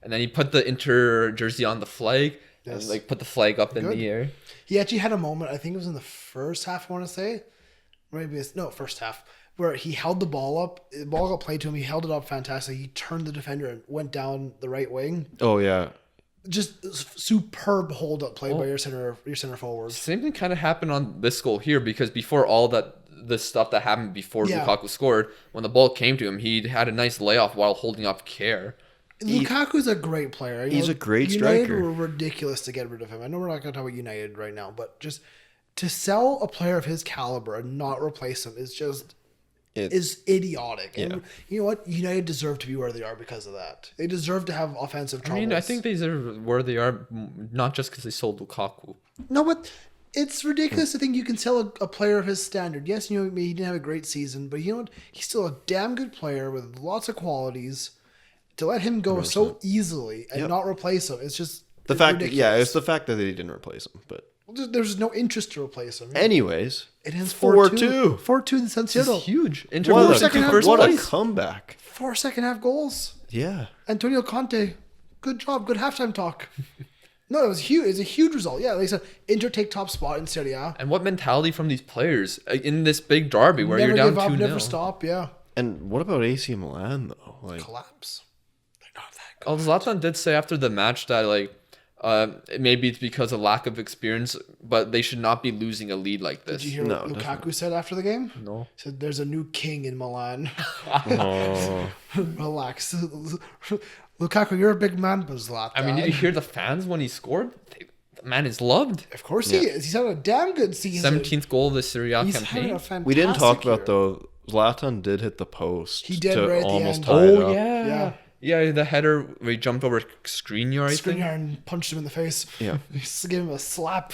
And then he put the Inter jersey on the flag Yes. and like put the flag up in Good. the air. He actually had a moment, I think it was in the first half, I want to say. First half, where he held the ball up. The ball got played to him. He held it up fantastic. He turned the defender and went down the right wing. Oh yeah. Just superb hold up play by your center forwards. Same thing kind of happened on this goal here because before all the stuff that happened before Yeah. Lukaku scored, when the ball came to him, he had a nice layoff while holding off Care. Lukaku's a great player. He's a great United striker. were ridiculous to get rid of him. I know we're not going to talk about United right now, but just to sell a player of his caliber and not replace him is just is idiotic. Yeah. And you know what? United deserve to be where they are because of that. They deserve to have offensive troubles. I think they deserve where they are, not just because they sold Lukaku. No, but it's ridiculous to think you can sell a player of his standard. Yes, he didn't have a great season, but you know what? He's still a damn good player with lots of qualities. To let him go so easily and not replace him, it's just ridiculous. It's the fact that they didn't replace him. But there's no interest to replace him. anyways, It ends 4-2. 4-2 in San Siro. It's huge. Inter What moved a, up to first what a place. comeback! 4 second-half goals. Yeah. Antonio Conte, good job, good halftime talk. No, it was huge. It's a huge result. Yeah, like I said, Inter take top spot in Serie A. And what mentality from these players in this big derby where Never you're down give up, 2-0? never stop. Yeah, And what about AC Milan though? Like, collapse. They're not that good. Oh, Zlatan did say after the match that maybe it's because of lack of experience, but they should not be losing a lead like this. Did you hear what Lukaku said after the game? No. He said, "There's a new king in Milan." oh, Relax, Lukaku. You're a big man, but Zlatan. I mean, did you hear the fans when he scored? The man is loved. Of course he is. He's had a damn good season. 17th goal of the Serie A He's having campaign. a fantastic we didn't talk year. about though. Zlatan did hit the post. He did to right at the almost end. tie it Oh up. yeah. Yeah, the header where he jumped over Skriniar, I think. Skriniar and punched him in the face. Yeah. He just gave him a slap.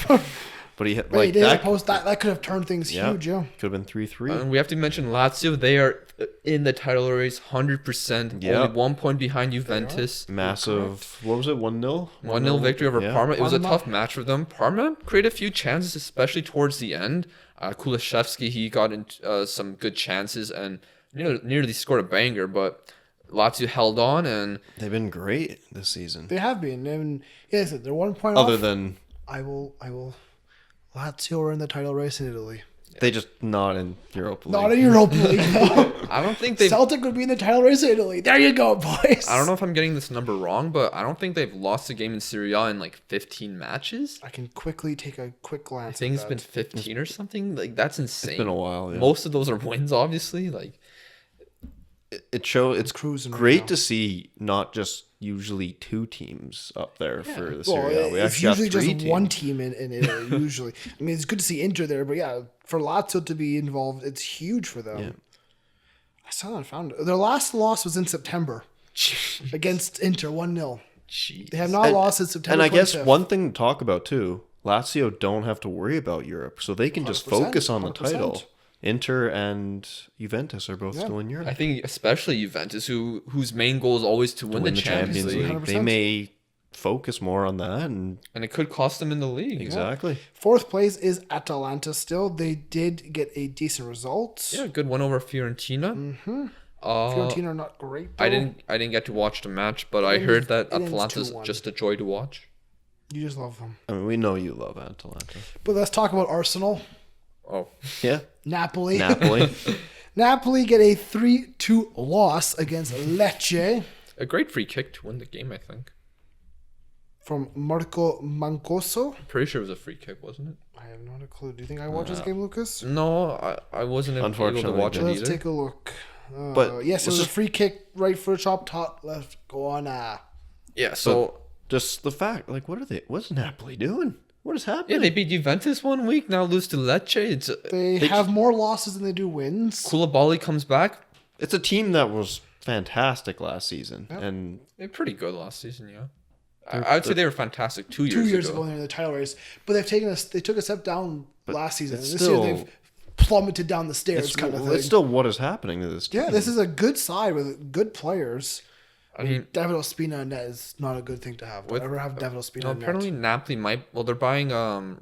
But he hit Wait, he like did that. a post that could have turned things huge. Yeah. Could have been 3-3. And we have to mention Lazio. They are in the title race, 100%. Yep. Only 1 point behind Juventus. Massive. What was it? 1-0. 1-0 victory over Yeah. Parma. It was a Parma. tough match for them. Parma created a few chances, especially towards the end. Kulishevsky, he got in, some good chances and nearly scored a banger, but Lazio held on and They've been great this season. They have been. And yes, they're 1 point Other off. than I will. Lazio are in the title race in Italy. they just not in Europa League. Not in Europa League. No. I don't think they've... Celtic would be in the title race in Italy. There you go, boys. I don't know if I'm getting this number wrong, but I don't think they've lost a game in Serie A in like 15 matches. I can quickly take a quick glance. I think at it's been 15 or something. Like, that's insane. It's been a while. Yeah. Most of those are wins, obviously. Like, It's cruising right great now. to see not just usually 2 teams up there for the Well, Serie A. We it's actually got usually 3 just teams. one team in Italy. Usually, I mean, it's good to see Inter there, but yeah, for Lazio to be involved, it's huge for them. Yeah. I still haven't found it. Their last loss was in September against Inter, 1-0. jeez. They have not lost since September. And I guess 25th. one thing to talk about too, Lazio don't have to worry about Europe, so they can just 100%, focus on the 100%. title. Inter and Juventus are both still in Europe. I think especially Juventus, whose main goal is always to win the Champions League. 100%. They may focus more on that, and And it could cost them in the league. exactly. Fourth place is Atalanta still. They did get a decent result. Yeah, good one over Fiorentina. Mm-hmm. Fiorentina are not great, though. I didn't get to watch the match, but I heard that it ends Atalanta's 2-1. just a joy to watch. You just love them. I mean, we know you love Atalanta. But let's talk about Arsenal. Oh, Yeah, Napoli. Napoli. Napoli get a 3-2 loss against Lecce a great free kick to win the game, I think. from Marco Mancoso. Pretty sure it was a free kick, wasn't it? I have not a clue. Do you think I watched this game, Lucas? No, I wasn't able to Unfortunately, watch it Let's either. take a look. But yes, it was a just- free kick, right foot chop, top left. Go on. Yeah, so Just the fact, like, what's Napoli doing? What is yeah, happening? they beat Juventus 1 week, now lose to Lecce. It's They have more losses than they do wins. Koulibaly comes back. It's a team that was fantastic last season, and They're pretty good last season, yeah. I would say they were fantastic 2 years, 2 years ago, they're in the title race, but they took a step down last season. it's This still- year they've plummeted down the stairs, it's, kind of thing. it's still what is happening to this team. Yeah, this is a good side with good players. I mean, David Ospina in net is not a good thing to have. Don't ever have David Ospina no, in net. apparently Napoli might. Well, they're buying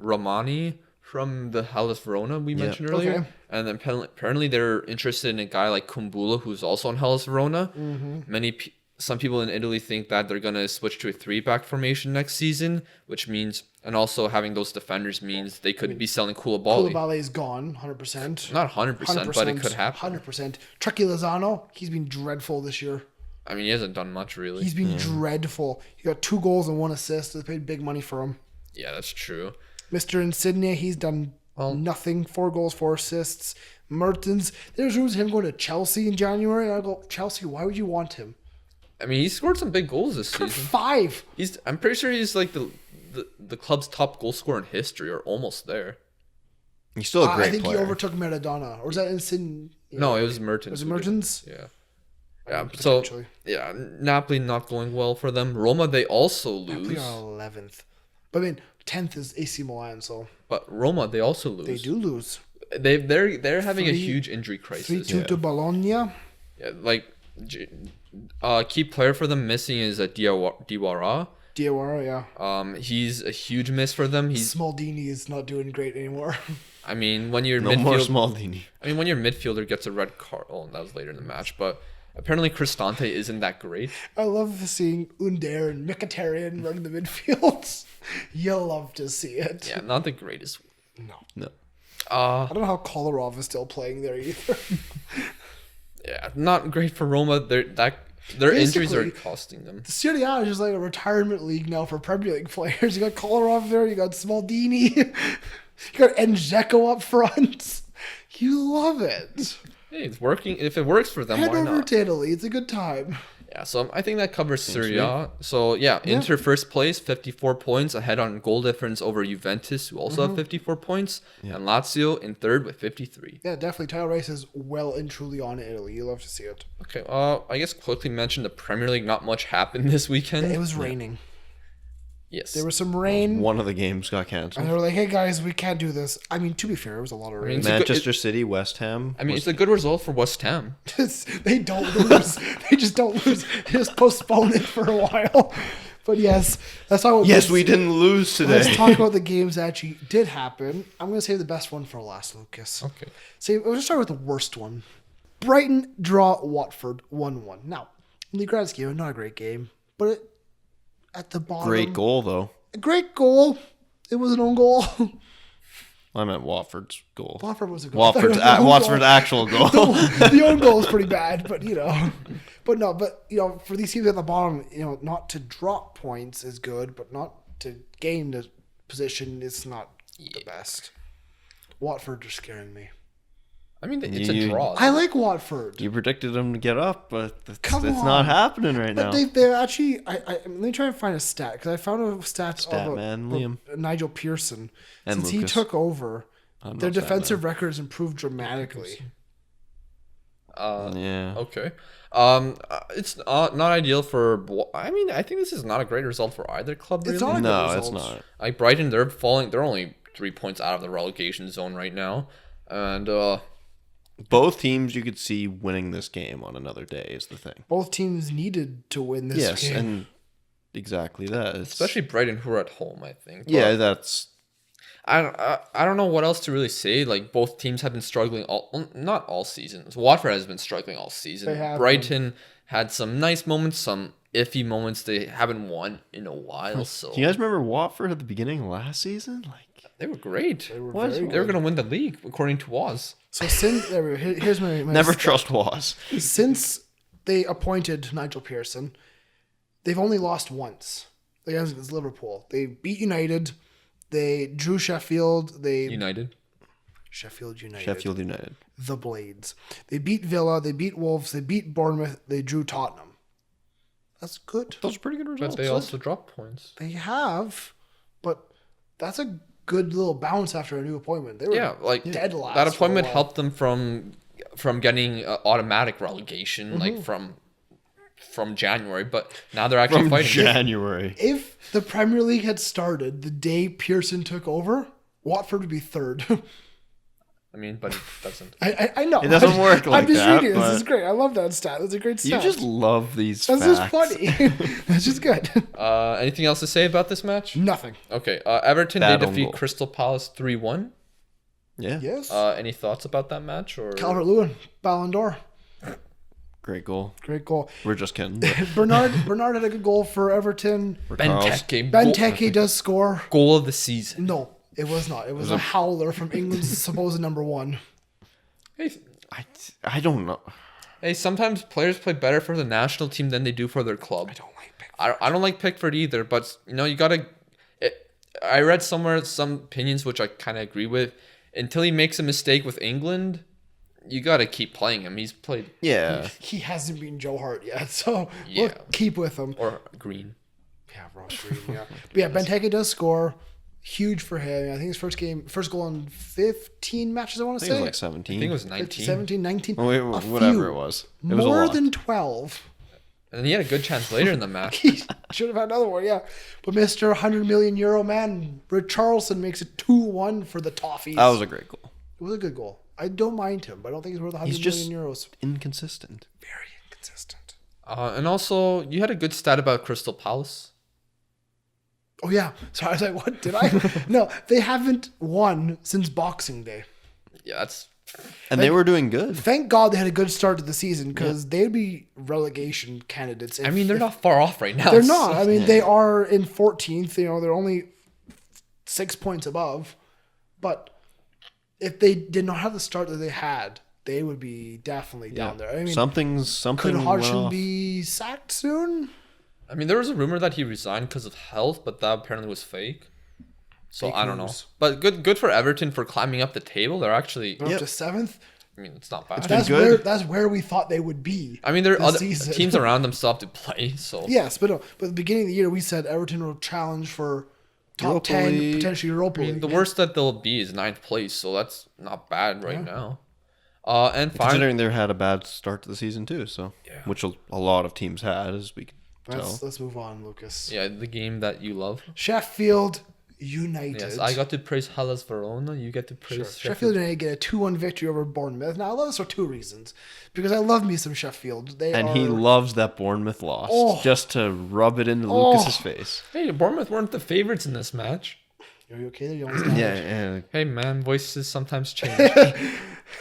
Romani from the Hellas Verona we mentioned earlier, Okay. and then apparently they're interested in a guy like Kumbula who's also on Hellas Verona. Mm-hmm. Some people in Italy think that they're gonna switch to a 3-back formation next season, which means, and also having those defenders means they could be selling Koulibaly. Koulibaly is gone, 100%. Not 100%, but it could happen. 100%. Chucky Lozano, he's been dreadful this year. I mean, he hasn't done much really. He's been dreadful. He got 2 goals and 1 assist. They paid big money for him. Yeah, that's true. Mr. Insigne, he's done nothing. 4 goals, 4 assists. Mertens, there's rumors of him going to Chelsea in January. And I go, Chelsea, why would you want him? I mean, he scored some big goals this season. 5. I'm pretty sure he's like the club's top goal scorer in history, or almost there. He's still a great I think player. he overtook Maradona. Or was that in Sin? No, it was Mertens. Was it who did Mertens? Yeah. Yeah. So Potentially. yeah, Napoli not going well for them. Roma they also Napoli lose. are 11th. But I mean, 10th is AC Milan, so But Roma they also lose. they do lose. They're having a 3 huge injury crisis. 3-2 to Bologna. Yeah, like key player for them missing is a Diawara. Diawara, yeah. He's a huge miss for them. He's Smaldini is not doing great anymore. I mean, when your No more midfield, Smaldini. I mean, when your midfielder gets a red card. Oh, that was later in the match, but apparently Cristante isn't that great. I love seeing Under and Mkhitaryan running the midfields. You'll love to see it. Yeah, not the greatest. No. I don't know how Kolarov is still playing there either. Yeah, not great for Roma. Their injuries are Basically, costing them. The Serie A is just like a retirement league now for Premier League players. You got Kolarov there, you got Smaldini, you got Dzeko up front. You love it. Hey, it's working. If it works for them, Head why over not? to Italy. It's a good time. Yeah, so I think that covers Serie A. So yeah, Inter first place, 54 points, ahead on goal difference over Juventus, who also have 54 points, and Lazio in third with 53. Yeah, definitely. Title race is well and truly on in Italy. You love to see it. Okay, I guess quickly mention the Premier League. Not much happened this weekend. It was raining. Yes. There was some rain. One of the games got And canceled. they were like, hey guys, we can't do this. I mean, to be fair, it was a lot of rain. it's a good- Manchester City, West Ham. I mean, it's a good result for West Ham. They don't lose. They just don't lose. They just postpone it for a while. But yes, that's not what. Yes, we didn't lose today. Let's talk about the games that actually did happen. I'm going to save the best one for last, Lucas. Okay. So we'll just start with the worst one. Brighton draw Watford 1-1. Now, in the grand scheme, not a great game, but at the bottom, Great goal, though. a great goal. It was an own goal. I meant Watford's goal. Watford was a goal. Watford's actual goal. The own goal is pretty bad, but for these teams at the bottom, not to drop points is good, but not to gain the position is not the best. Watford are scaring me. I mean, it's a draw. I like Watford. You predicted them to get up, but it's Come on. not happening right But now. they actually, let me try and find a stat, because I found a stat about man, Liam. Nigel Pearson. And Since he Lucas. took over, I'm their not stat defensive records improved dramatically. Yeah. Okay. It's not ideal for. I mean, I think this is not a great result for either club. Really. It's not a good No, result. it's not. Like Brighton, they're falling. They're only 3 points out of the relegation zone right now, and Both teams you could see winning this game on another day is the thing. Both teams needed to win this Yes, game. and exactly that. especially Brighton, who are at home. I think. Yeah, But that's I don't know what else to really say. Like both teams have been struggling not all seasons. Watford has been struggling all season. They have Brighton had some nice moments, some iffy moments. They haven't won in a while, so Do you guys remember Watford at the beginning of last season? Like, they were great. They were What? very They were good. going to win the league according to Woz. So since here's my never stat. trust Was. Since they appointed Nigel Pearson, they've only lost once against Liverpool. They beat United, they drew Sheffield, Sheffield United, the Blades. They beat Villa, they beat Wolves, they beat Bournemouth, they drew Tottenham. That's good. Those are pretty good results. But they also dropped points. They have, but that's a good little bounce after a new appointment. They were dead last. That for a appointment while. helped them from getting automatic relegation, like from January. But now they're actually From fighting. January. If the Premier League had started the day Pearson took over, Watford would be third. I mean, but it doesn't. I know. It doesn't work like I'm just that, reading. This but- is great. I love that stat. That's a great You stat. just love these That's facts. just funny. That's just good. Anything else to say about this match? Nothing. Okay. Everton Bad they own defeat goal. Crystal Palace 3-1. Yeah. Yes. Any thoughts about that match or? Calvert-Lewin, Ballon d'Or. Great goal. Great goal. We're just kidding. but Bernard had a good goal for Everton. Benteke. Benteke does score. Goal of the season. No, it was not. It was a howler from England's supposed number one. Hey, I don't know. hey, sometimes players play better for the national team than they do for their club. I don't like Pickford. I don't like Pickford either, but you gotta. I read somewhere some opinions which I kind of agree with. Until he makes a mistake with England, you gotta keep playing him. He's played Yeah. He hasn't been Joe Hart yet, so Yeah. keep with him. or Green. Yeah, Ross Green, yeah. But yeah, Benteke does score. Huge for him. I think his first goal in 15 matches, I want to I think it say. was like 17. I think it was 19. 17, 19. Whatever few. it was. It was a More lot. than 12. And he had a good chance later in the match. He should have had another one, yeah. But Mr. 100 million euro man, Richarlison, makes it 2-1 for the Toffees. That was a great goal. It was a good goal. I don't mind him, but I don't think he's worth 100 He's just million euros. inconsistent. Very inconsistent. And also, you had a good stat about Crystal Palace. Oh, yeah. So I was like, what did I? No, they haven't won since Boxing Day. Yeah, that's... And they were doing good. Thank God they had a good start to the season because they'd be relegation candidates. I mean, they're not far off right now. They're not. I mean, they are in 14th. You know, they're only 6 points above. But if they did not have the start that they had, they would be definitely down there. I mean, something could Hodgson went off. be sacked soon? I mean, there was a rumor that he resigned because of health, but that apparently was fake. So Fake I don't know. news. But good for Everton for climbing up the table. They're actually... They're up to 7th. I mean, it's not bad. That's where we thought they would be. I mean, there are this other season. teams around them still have to play, so... Yes, but no. But at the beginning of the year, we said Everton will challenge for top Europa 10, League. potentially Europa I mean, League. the worst that they'll be is 9th place, so that's not bad right now. And finally... Considering they had a bad start to the season too, so which a lot of teams had, as we can tell. Let's move on, Lucas. Yeah, the game that you love. Sheffield United. Yes, I got to praise Hellas Verona. You get to praise Sheffield United get a 2-1 victory over Bournemouth. Now, I love this for two reasons. Because I love me some Sheffield. He loves that Bournemouth loss just to rub it into Lucas's face. Hey, Bournemouth weren't the favorites in this match. Are you okay there? You almost died. Yeah. Hey, man, voices sometimes change.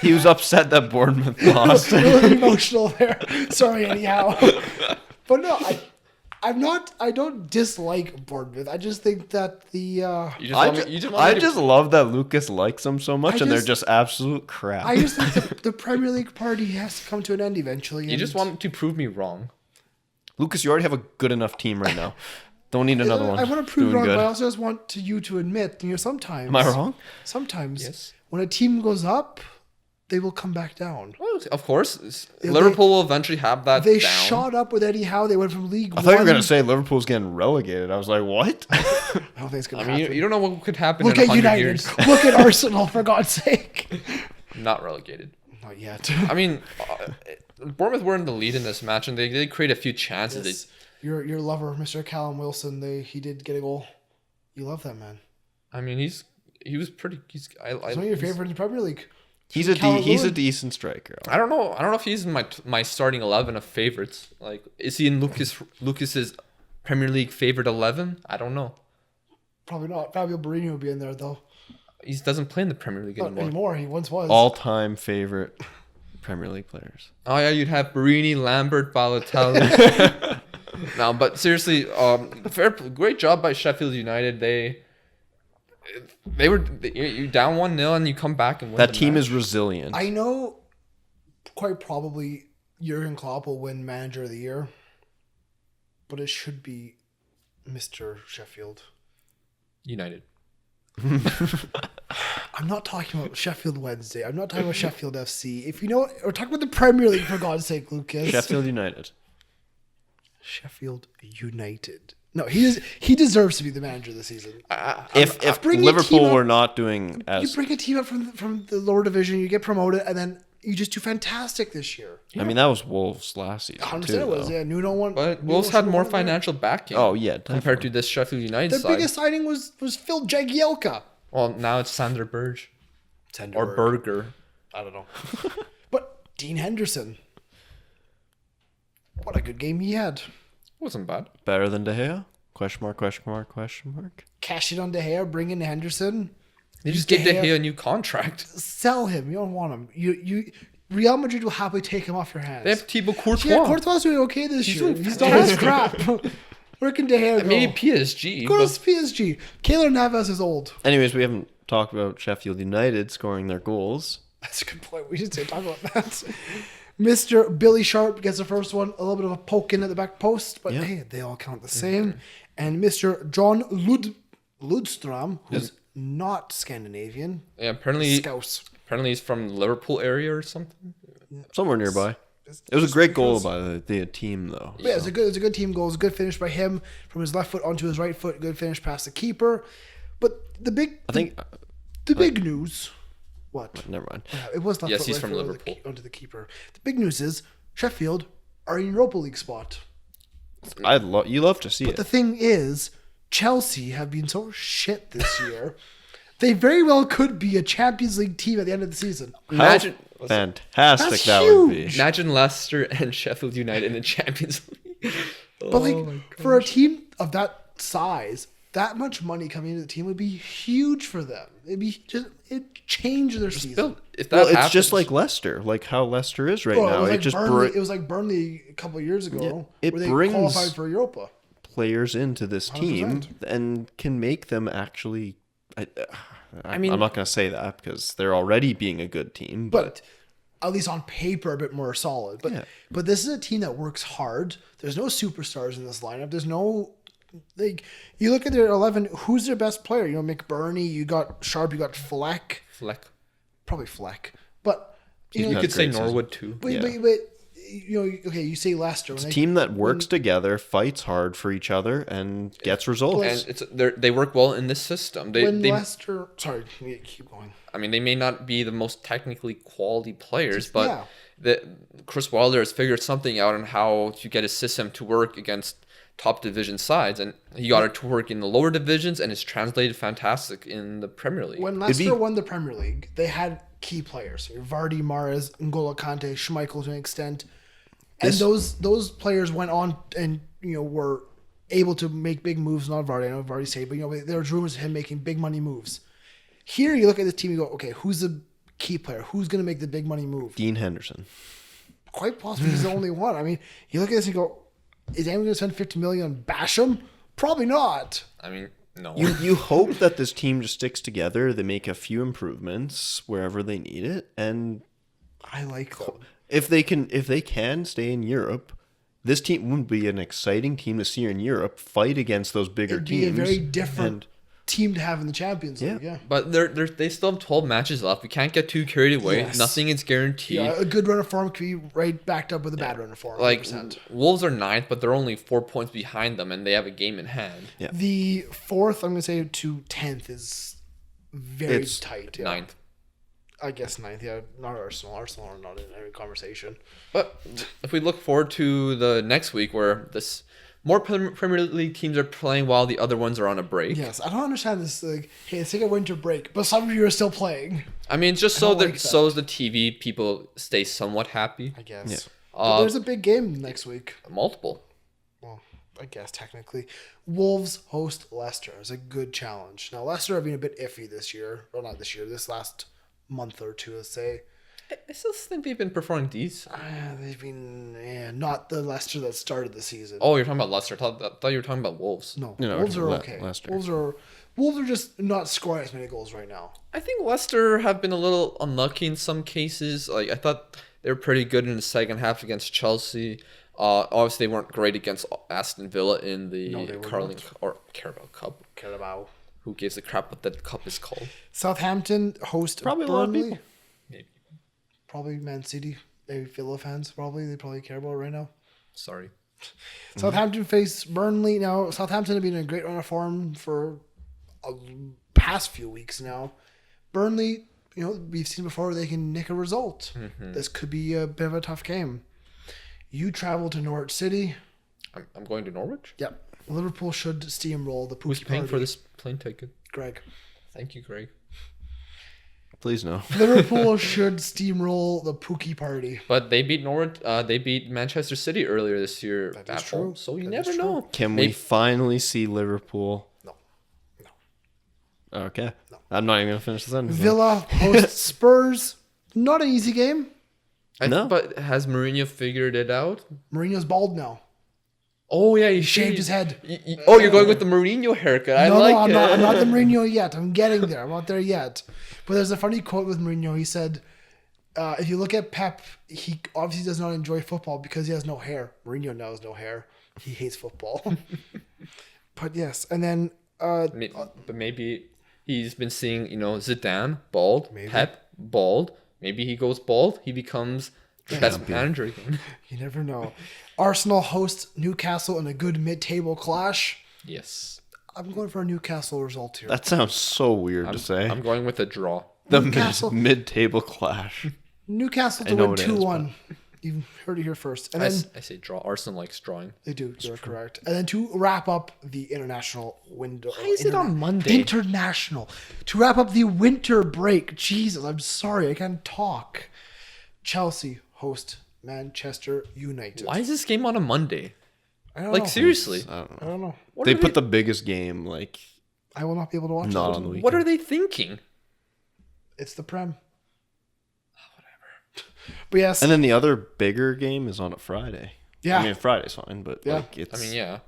He was upset that Bournemouth lost. A little emotional there. Sorry, anyhow. But no, I don't dislike Bournemouth. I just think that the I just love that Lucas likes them so much, and they're just absolute crap. I just think the Premier League party has to come to an end eventually. You just want to prove me wrong. Lucas, you already have a good enough team right now. Don't need another one. I want to prove Doing wrong, good. but I also just want you to admit, sometimes. Am I wrong? Sometimes, Yes. when a team goes up, they will come back down. Well, of course, Liverpool will eventually have that They down. shot up with Eddie Howe. They went from League I One. thought you were gonna say Liverpool's getting relegated. I was like, what? I don't think it's gonna I mean, happen. you don't know what could happen Look in at 100 United. years. Look at Arsenal, for God's sake. Not relegated. Not yet. I mean, Bournemouth were in the lead in this match, and they did create a few chances. Yes. Your lover, Mr. Callum Wilson, he did get a goal. You love that man. I mean, he was pretty. He's He's one of your favorites in the Premier League. He's Callum a Lewin. decent striker. I don't know if he's in my starting 11 of favorites. Like, is he in Lucas's Premier League favorite 11? I don't know. Probably not. Fabio Borini will be in there though. He doesn't play in the Premier League Not anymore. He once was. All-time favorite Premier League players. Oh yeah, you'd have Barini, Lambert, Balotelli. No, but seriously, great job by Sheffield United. They were you down 1-0 and you come back and win. That the team match. is resilient. I know quite probably Jurgen Klopp will win Manager of the Year, but it should be Mr. Sheffield. United. I'm not talking about Sheffield Wednesday. I'm not talking about Sheffield FC. If you know what, we're talking about the Premier League, for God's sake, Lucas. Sheffield United. Sheffield United. No, he deserves to be the manager of the season. If bring your Liverpool team up- were not doing You as, bring a team up from the lower division, you get promoted, and then you just do fantastic this year. I mean, that was Wolves last season 100% too. it was. though. Yeah, Nuno won. But Nuno Wolves had should've more won there. financial backing. Oh yeah, compared to this Sheffield United The side. biggest signing was Phil Jagielka. Well, now it's Sander Berge or Tenderberg. Berger. I don't know. But Dean Henderson. What a good game he had. Wasn't bad. better than De Gea? Question mark? Question mark? Question mark? Cash it on De Gea, bring in Henderson. They just gave De Gea a new contract. Sell him. You don't want him. You Real Madrid will happily take him off your hands. They have Thibaut Courtois. Yeah, Courtois doing okay this year. doing He's done his crap. Where can De Gea go? Maybe PSG. Go to but PSG. Keylor Navas is old. Anyways, we haven't talked about Sheffield United scoring their goals. That's a good point. We should say talk about that. Mr. Billy Sharp gets the first one. A little bit of a poke in at the back post, but hey, they all count the same. And Mr. John Ludstrom, who's not Scandinavian, yeah, apparently he's from Liverpool area or something. Somewhere nearby. It was a great goal by the team, though. Yeah, it's a good team goal. It's a good finish by him from his left foot onto his right foot. Good finish past the keeper. But the big news. What? Never mind. It was not. Yes, he's from Liverpool. Onto the keeper. The big news is Sheffield are in Europa League spot. You love to see But it. the thing is, Chelsea have been so shit this year. They very well could be a Champions League team at the end of the season. Imagine, Fantastic That's that would be. huge. imagine Leicester and Sheffield United in the Champions League. But for a team of that size, that much money coming into the team would be huge for them. It'd change their season. If that Well, it's happens, just like Leicester, like how Leicester is right now. It It was, just like Burnley, it was like Burnley a couple of years ago, it where they brings- qualified for Europa. players into this team 100%. and can make them actually. I mean- I'm not going to say that because they're already being a good team. But at least on paper, a bit more solid. But Yeah. but this is a team that works hard. There's no superstars in this lineup. There's no you look at their 11. Who's their best player? You know, McBurney. You got Sharp. You got Fleck. Probably Fleck. But you You know, could say great season. Norwood too. but you know, okay. You say Leicester. It's a team that works together, fights hard for each other, and gets results. And they work well in this system. when They Leicester. Sorry, keep going. I mean, they may not be the most technically quality players, Yeah. but Chris Wilder has figured something out on how to get his system to work against top division sides, and he got it to work in the lower divisions, and it's translated fantastic in the Premier League. When Leicester won the Premier League, they had key players: Vardy, Mahrez, N'Golo Kante, Schmeichel to an extent, and those players went on and were able to make big moves. Not Vardy, I know Vardy said, but there was rumors of him making big money moves. Here, you look at this team, you go, okay, who's the key player? Who's going to make the big money move? Dean Henderson. Quite possibly he's the only one. I mean, you look at this and you go, is anyone going to spend $50 million on Basham? Probably not. I mean, no. You hope that this team just sticks together. They make a few improvements wherever they need it, and I like them. if they can stay in Europe, this team would be an exciting team to see in Europe fight against those bigger It'd be teams. a very different team to have in the Champions League. Yeah. But they still have 12 matches left. We can't get too carried away. Yes. Nothing is guaranteed. Yeah, a good run of form could be right backed up with a bad run of form. Like 100%. Wolves are 9th, but they're only 4 points behind them, and they have a game in hand. Yeah. The 4th, I'm going to say, to 10th is very tight. Yeah. 9th. I guess 9th, yeah. Not Arsenal. Arsenal are not in any conversation. But if we look forward to the next week, where more Premier League teams are playing while the other ones are on a break. Yes, I don't understand this. Like, hey, let's take a winter break, but some of you are still playing. I mean, just I so don't that like that. so the TV people stay somewhat happy. I guess. Yeah. But there's a big game next week. Multiple. Well, I guess technically. Wolves host Leicester. It's a good challenge. Now, Leicester have been a bit iffy this year. Well, not this year. This last month or two, let's say. I still think they've been performing decent. They've been not the Leicester that started the season. Oh, you're talking about Leicester. I thought you were talking about Wolves. No, No, Wolves are Le- okay. Leicester. Wolves are just not scoring as many goals right now. I think Leicester have been a little unlucky in some cases. Like I thought they were pretty good in the second half against Chelsea. Obviously, they weren't great against Aston Villa in the No, they were Carling not. or Carabao Cup. Carabao. Who gives a crap what that cup is called? Southampton host Probably a lot of Burnley. people. Maybe. Probably Man City. Maybe Villa fans. They probably care about it right now. Sorry. Southampton face Burnley. Now, Southampton have been in a great run of form for a past few weeks now. Burnley, we've seen before they can nick a result. This could be a bit of a tough game. You travel to Norwich City. I'm going to Norwich. Yep. Liverpool should steamroll the Pookie Who's paying party. for this plane ticket? Greg. Thank you, Greg. Please no. Liverpool should steamroll the Pookie party. But they beat Norwich. They beat Manchester City earlier this year That at is home. true. So you That never is true. know. Can we finally see Liverpool? No. Okay. I'm not even going to finish the sentence. Villa host Spurs. Not an easy game. No. But has Mourinho figured it out? Mourinho's bald now. Oh yeah, he Shaved his head. Oh, you're going with the Mourinho haircut. I like I'm it. not. I'm not the Mourinho yet. I'm getting there. I'm not there yet. But there's a funny quote with Mourinho. He said, if you look at Pep, he obviously does not enjoy football because he has no hair. Mourinho now has no hair. He hates football. But yes, and then But maybe he's been seeing, Zidane bald, Maybe. Pep bald. Maybe he goes bald. He becomes the best manager again. you never know. Arsenal hosts Newcastle in a good mid-table clash. Yes. I'm going for a Newcastle result here. That sounds so weird to say. I'm going with a draw. The Newcastle. mid-table clash. Newcastle I to know win it is, 2-1. You heard it here first. And I, then I say draw. Arsenal likes drawing. they do. You're correct. And then to wrap up the international window. Why is it on Monday? International. To wrap up the winter break. Jesus, I'm sorry. I can't talk. Chelsea host Manchester United. Why is this game on a Monday? I don't Like, know. seriously. I don't I know. don't know. What They are put the biggest game I will not be able to watch not it. on the weekend. What are they thinking? It's the Prem. But yes. And then the other bigger game is on a Friday. Yeah. I mean, Friday's fine, but Yeah. it's. I mean, yeah.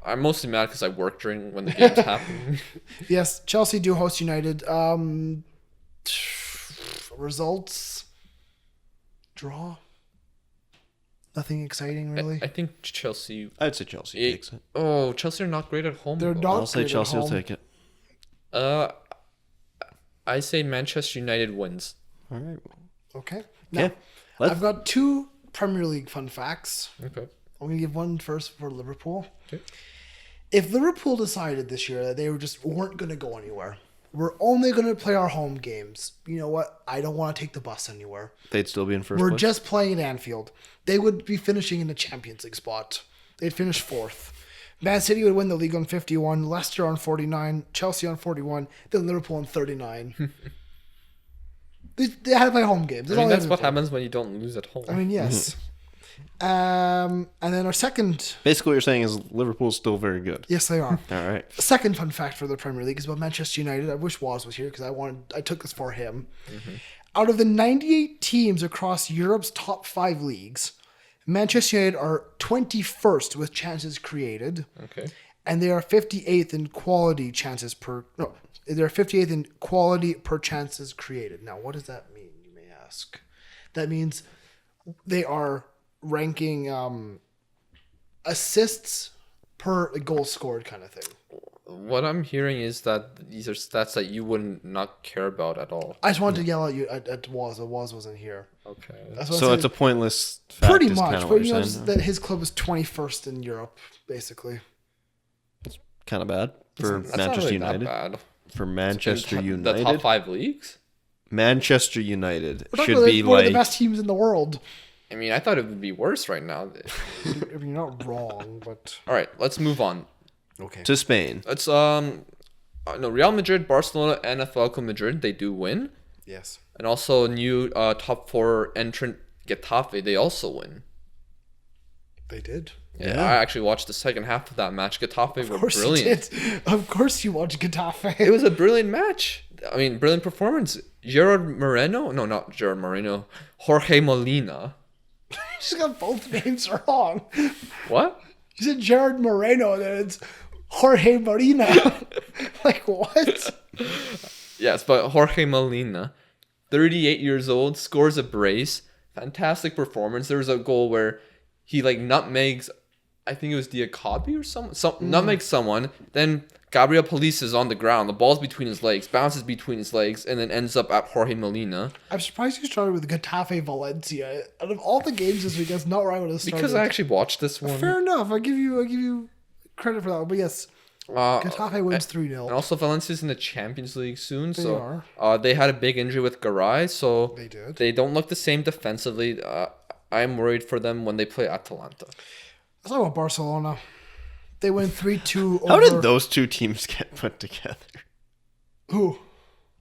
I'm mostly mad because I work during when the game's happening. Yes, Chelsea do host United. Results? Draw? Nothing exciting, really. I think Chelsea. I'd say Chelsea takes it. Oh, Chelsea are not great at home. They're though. not I'll say great at Chelsea will home. take it. I say Manchester United wins. All right. Okay. Now, Okay. Let's. I've got two Premier League fun facts. Okay. I'm going to give one first for Liverpool. Okay. If Liverpool decided this year that they weren't going to go anywhere, we're only going to play our home games, you know what? I don't want to take the bus anywhere. They'd still be in first We're place. just playing at Anfield. They would be finishing in the Champions League spot. They'd finish fourth. Man City would win the league on 51, Leicester on 49, Chelsea on 41, then Liverpool on 39. They had to play home games. I mean, that's all what they had to happens when you don't lose at home. play. I mean, yes. And then our second, Basically, what you're saying is Liverpool's still very good. yes, they are. All right. Second fun fact for the Premier League is about Manchester United. I wish Waz was here because I took this for him. Out of the 98 teams across Europe's top 5 leagues, Manchester United are 21st with chances created, Okay. and they are 58th in quality chances per. No, they're 58th in quality per chances created. Now, what does that mean? You may ask. That means they are ranking assists per goal scored kind of thing. What I'm hearing is that these are stats that you wouldn't not care about at all. I just wanted to yell at you at Waz. Waz wasn't here. Okay. That's what I So said. it's a pointless fact. pretty is much, kinda but what you know you're saying. that his club is 21st in Europe, basically. Kind of bad for That's Manchester not really United. that bad. For Manchester The United. top 5 leagues? Manchester United We're talking should about be one of the like. best teams in the world. I mean, I thought it would be worse right now. I mean, you're not wrong, but All right, let's move on. okay. To Spain. Let's no, Real Madrid, Barcelona, and Atletico Madrid, they do win. Yes, And also new top 4 entrant Getafe, they also win. they did. Yeah. I actually watched the second half of that match. Getafe Of were course brilliant. you did. Of course you watch Getafe. It was a brilliant match. I mean, brilliant performance. Gerard Moreno? No, not Gerard Moreno. Jorge Molina. You just got both names wrong. What? You said Gerard Moreno, and then it's Jorge Molina. Like, what? Yes, but Jorge Molina, 38 years old, scores a brace. Fantastic performance. There was a goal where he like nutmegs, I think it was Diakabi or someone, nutmegs someone. Then Gabriel Police is on the ground. The ball's between his legs, bounces between his legs, and then ends up at Jorge Molina. I'm surprised you started with Getafe Valencia. Out of all the games this week, that's not where I would have started. Because I actually watched this one. Fair enough. I give you credit for that one. But yes, Getafe wins 3-0. And also Valencia's in the Champions League soon, They so are. they had a big injury with Garay, so They did. They don't look the same defensively. I'm worried for them when they play Atalanta. Let's talk about Barcelona. They win 3-2 over... How did those two teams get put together? Who?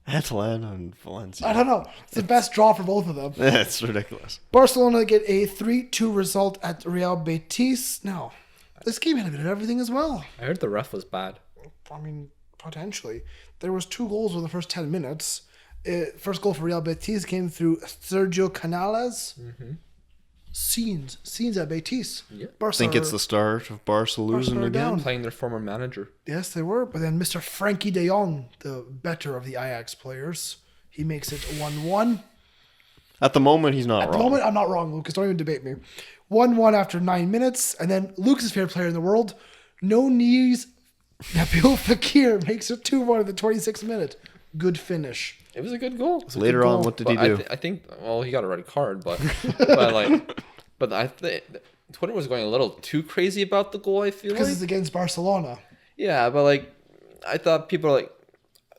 Atalanta and Valencia. I don't know. It's the best draw for both of them. It's ridiculous. Barcelona get a 3-2 result at Real Betis. Now, this game had a bit of everything as well. I heard the ref was bad. I mean, potentially. There was 2 goals in the first 10 minutes. First goal for Real Betis came through Sergio Canales. Mm-hmm. Scenes at Betis. Yeah. I think it's the start of Barca losing are again. down. Playing their former manager. Yes, they were. But then Mr. Frankie de Jong, the better of the Ajax players, he makes it 1-1. At the moment, he's not At wrong. the moment, I'm not wrong, Lucas. Don't even debate me. 1-1 after 9 minutes. And then Lucas' favorite player in the world, no knees, Nabil Fekir makes it 2-1 in the 26th minute. Good finish. It was a good goal. Later on, what did he do? I think, well, he got a red card, but but I think Twitter was going a little too crazy about the goal. I feel Because like, it's against Barcelona. yeah, but like I thought people are like,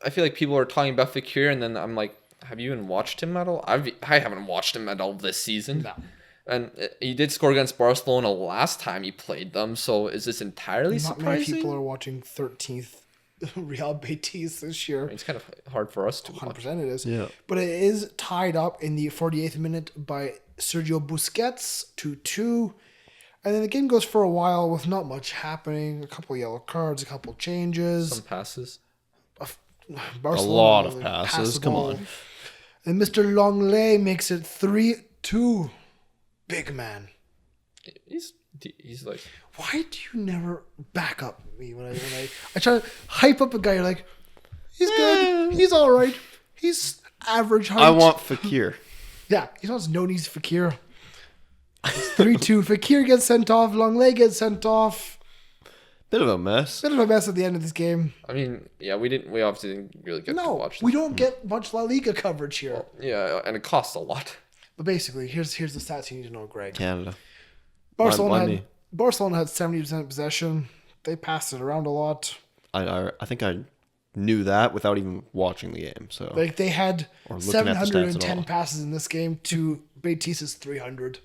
I feel like people are talking about Fekir, and then I'm like, have you even watched him at all? I haven't watched him at all this season. No. And he did score against Barcelona last time he played them. So is this entirely Not surprising? many people are watching 13th Real Betis this year. It's kind of hard for us to 100% watch. it is. Yeah. But it is tied up in the 48th minute by Sergio Busquets 2-2. And then the game goes for a while with not much happening. A couple yellow cards, a couple changes. Some passes. Barcelona A lot of pass passes. the Come ball. on. And Mr. Longley makes it 3-2. Big man. He's like, Why do you never back up me when I try to hype up a guy? You're like, he's good. He's all right. He's average height. I want Fekir. Yeah, he's not no needs Fekir. 3-2. Fekir gets sent off. Longley gets sent off. Bit of a mess. Bit of a mess at the end of this game. I mean, yeah, we obviously didn't really get to No, watch we this. don't get much La Liga coverage here. Yeah, and it costs a lot. But basically, here's the stats you need to know, Greg. Canada. Barcelona had 70% possession. They passed it around a lot. I think I knew that without even watching the game. So Like they had Or looking at the stats at 710 all. passes in this game to Betis' 300.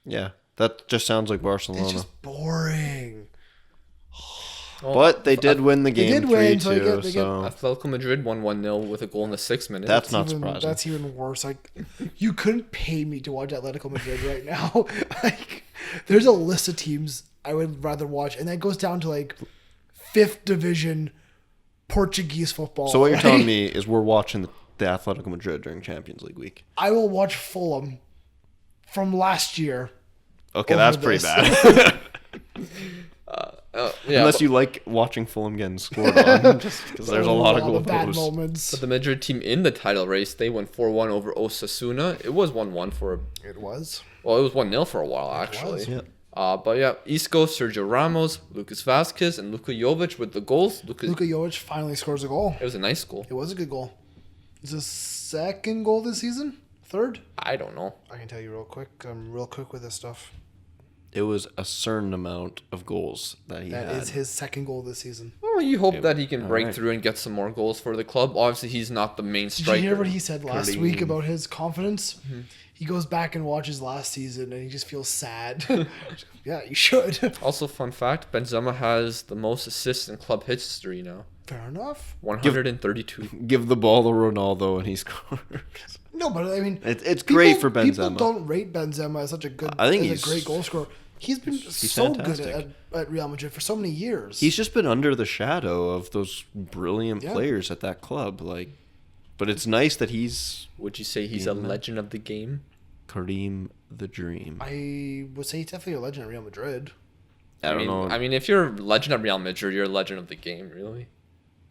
yeah, that just sounds like It's Barcelona. just boring. But they did win the game did win, so 3-2. they get- So Atletico Madrid won 1-0 with a goal in the 6th minute. that's not surprising. That's even worse. Like, you couldn't pay me to watch Atletico Madrid right now. Like, there's a list of teams I would rather watch, and that goes down to like 5th division Portuguese football. So what you're right? telling me is we're watching the Atletico Madrid during Champions League week. I will watch Fulham from last year. Okay, Over that's pretty this. bad. Yeah, Unless but, you like watching Fulham getting scored on, just because there's a lot of bad goals. moments. but the Madrid team in the title race, they won 4-1 over Osasuna. It was 1-1 for, It was. well, it was 1-0 for a while, actually. was. Yeah. But yeah, Isco, Sergio Ramos, Lucas Vazquez, and Luka Jovic with the goals. Luka Jovic finally scores a goal. It was a nice goal. It was a good goal. It's his second goal this season? Third? I don't know. I can tell you real quick. I'm real quick with this stuff. It was a certain amount of goals that he That had. is his second goal this season. Well, you hope that he can break right. through and get some more goals for the club. Obviously, he's not the main Did striker. you hear what he said last Pretty- week about his confidence? He goes back and watches last season and he just feels sad. Yeah, you should. Also, fun fact, Benzema has the most assists in club history now. Fair enough. 132. Give the ball to Ronaldo and he scores. No, but I mean, It's great for People Benzema. don't rate Benzema as such a good, I think as he's- a great goal scorer. He's been so fantastic. good at Real Madrid for so many years. He's just been under the shadow of those brilliant Yeah. players at that club. But it's nice that he's Would you say he's a legend of the game? Kareem the Dream. I would say he's definitely a legend at Real Madrid. I don't know. I mean, if you're a legend of Real Madrid, you're a legend of the game, really.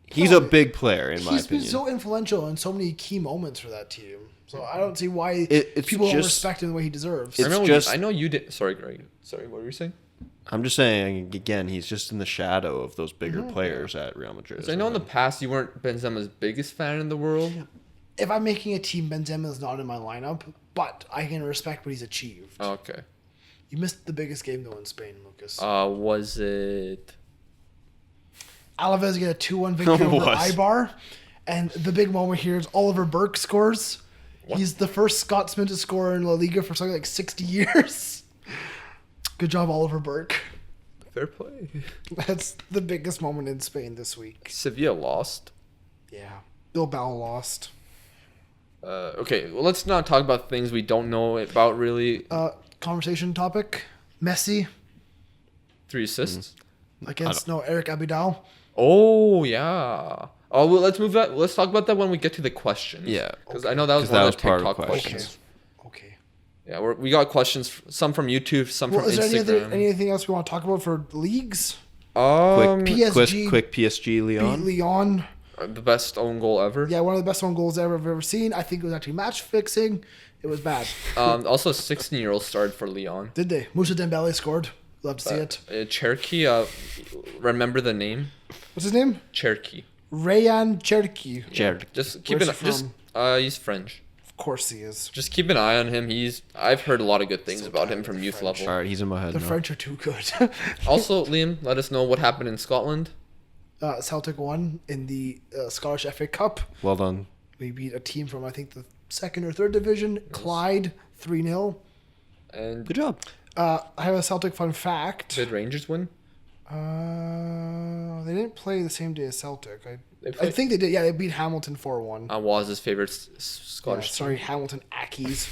He's a big player in my He's been opinion. so influential in so many key moments for that team. So I don't see why It's people don't just- respect him the way he deserves. It's I just- know you did. Sorry, Greg. Sorry, what were you saying? I'm just saying again, he's just in the shadow of those bigger Mm-hmm. players at Real Madrid. 'Cause I know in the past you weren't Benzema's biggest fan in the world. If I'm making a team, Benzema is not in my lineup, but I can respect what he's achieved. Okay. You missed the biggest game though in Spain, Lucas. Was it? Alaves get a 2-1 victory over Was. Eibar, and the big moment here is Oliver Burke scores. He's the first Scotsman to score in La Liga for something like 60 years. Good job, Oliver Burke. Fair play. That's the biggest moment in Spain this week. Sevilla lost. Yeah. Bilbao lost. Okay, well, let's not talk about things we don't know about, really. Conversation topic. Messi 3 assists. against Eric Abidal. Oh, yeah. Oh, well, let's move that. Let's talk about that when we get to the questions. Yeah. Because I know that was 'Cause one that of was the part of TikTok questions. questions. Okay. Yeah, we got questions, some from YouTube, some Well, from is there Instagram. anything else we want to talk about for leagues? PSG PSG quick PSG Beat Lyon. Lyon. The best own goal ever. Yeah, one of the best own goals I've ever seen. I think it was actually match fixing. It was bad. Also, a 16-year-old started for Lyon. Did they? Moussa Dembele scored. Love to see it. Cherky, remember the name? What's his name? Cherky. Rayan Cherki. Jared. Just keep Where's an he just from? he's French. Of course he is. Just keep an eye on him. I've heard a lot of good things So about tired him of from the youth French. level. All right, he's in my head The now. French are too good. Also, Liam, let us know what happened in Scotland. Celtic won in the Scottish FA Cup. Well done. We beat a team from, I think, the second or third division, Clyde, 3-0. And Good job. I have a Celtic fun fact. did Rangers win? They didn't play the same day as Celtic. They I played- think they did. Yeah, they beat Hamilton 4-1. Was his favorite Scottish. Sorry, Hamilton Ackies.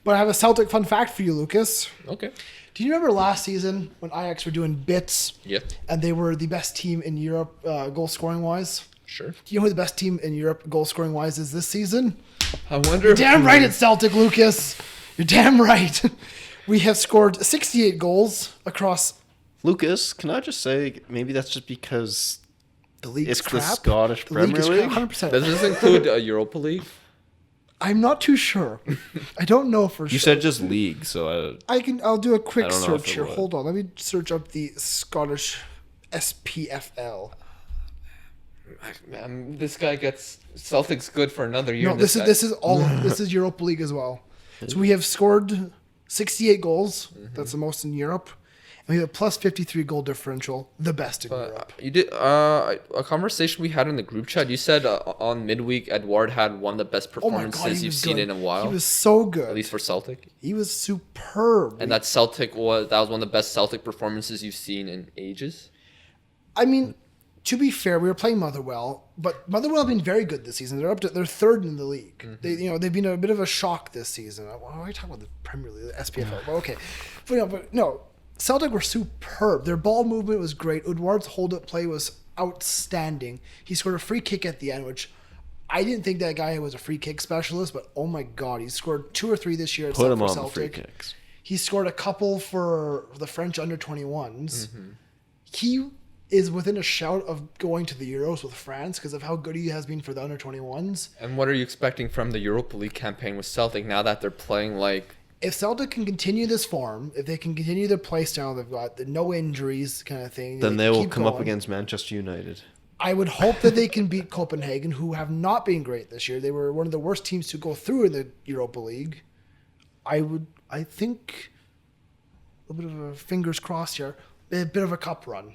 But I have a Celtic fun fact for you, Lucas. Okay. Do you remember last season when Ajax were doing bits Yep. and they were the best team in Europe goal scoring wise? Sure. Do you know who the best team in Europe goal scoring wise is this season? I wonder. Damn right it's Celtic, Lucas. You're damn right. We have scored 68 goals across Lucas, can I just say maybe that's just because the league's it's crap. the Scottish The league Premier is League? crap, 100%. Does this include Europa League? I'm not too sure. I don't know for You sure. said just league, so I'll do a quick I don't know if search it here. would. Hold on. Let me search up the Scottish SPFL. Man, this guy gets Celtics good for another year. No, this is Europa League as well. So we have scored 68 goals. That's the most in Europe. And we have a plus 53 goal differential, the best in Europe. You did a conversation we had in the group chat. You said on midweek, Edouard had one of the best Oh my performances god, he you've was seen good. in a while, He was so good. at least for Celtic. He was superb. And that was one of the best Celtic performances you've seen in ages. I mean, to be fair, we were playing Motherwell, but Motherwell have been very good this season. They're third in the league. They've been a bit of a shock this season. Why are you talking about the Premier League, the SPFL? Well, okay, but no, Celtic were superb. Their ball movement was great. Edouard's hold-up play was outstanding. He scored a free kick at the end, which I didn't think that guy was a free kick specialist, but oh my god, he scored 2 or 3 this year. put him for on the Celtic. free kicks. He scored a couple for the French under-21s. He is within a shout of going to the Euros with France because of how good he has been for the under-21s. And what are you expecting from the Europa League campaign with Celtic now that they're playing like? If Celtic can continue this form, if they can continue their play style they've got, the no injuries kind of thing, Then they will keep come up going, against Manchester United. I would hope that they can beat Copenhagen, who have not been great this year. They were one of the worst teams to go through in the Europa League. I think, a little bit of a fingers crossed here, a bit of a cup run.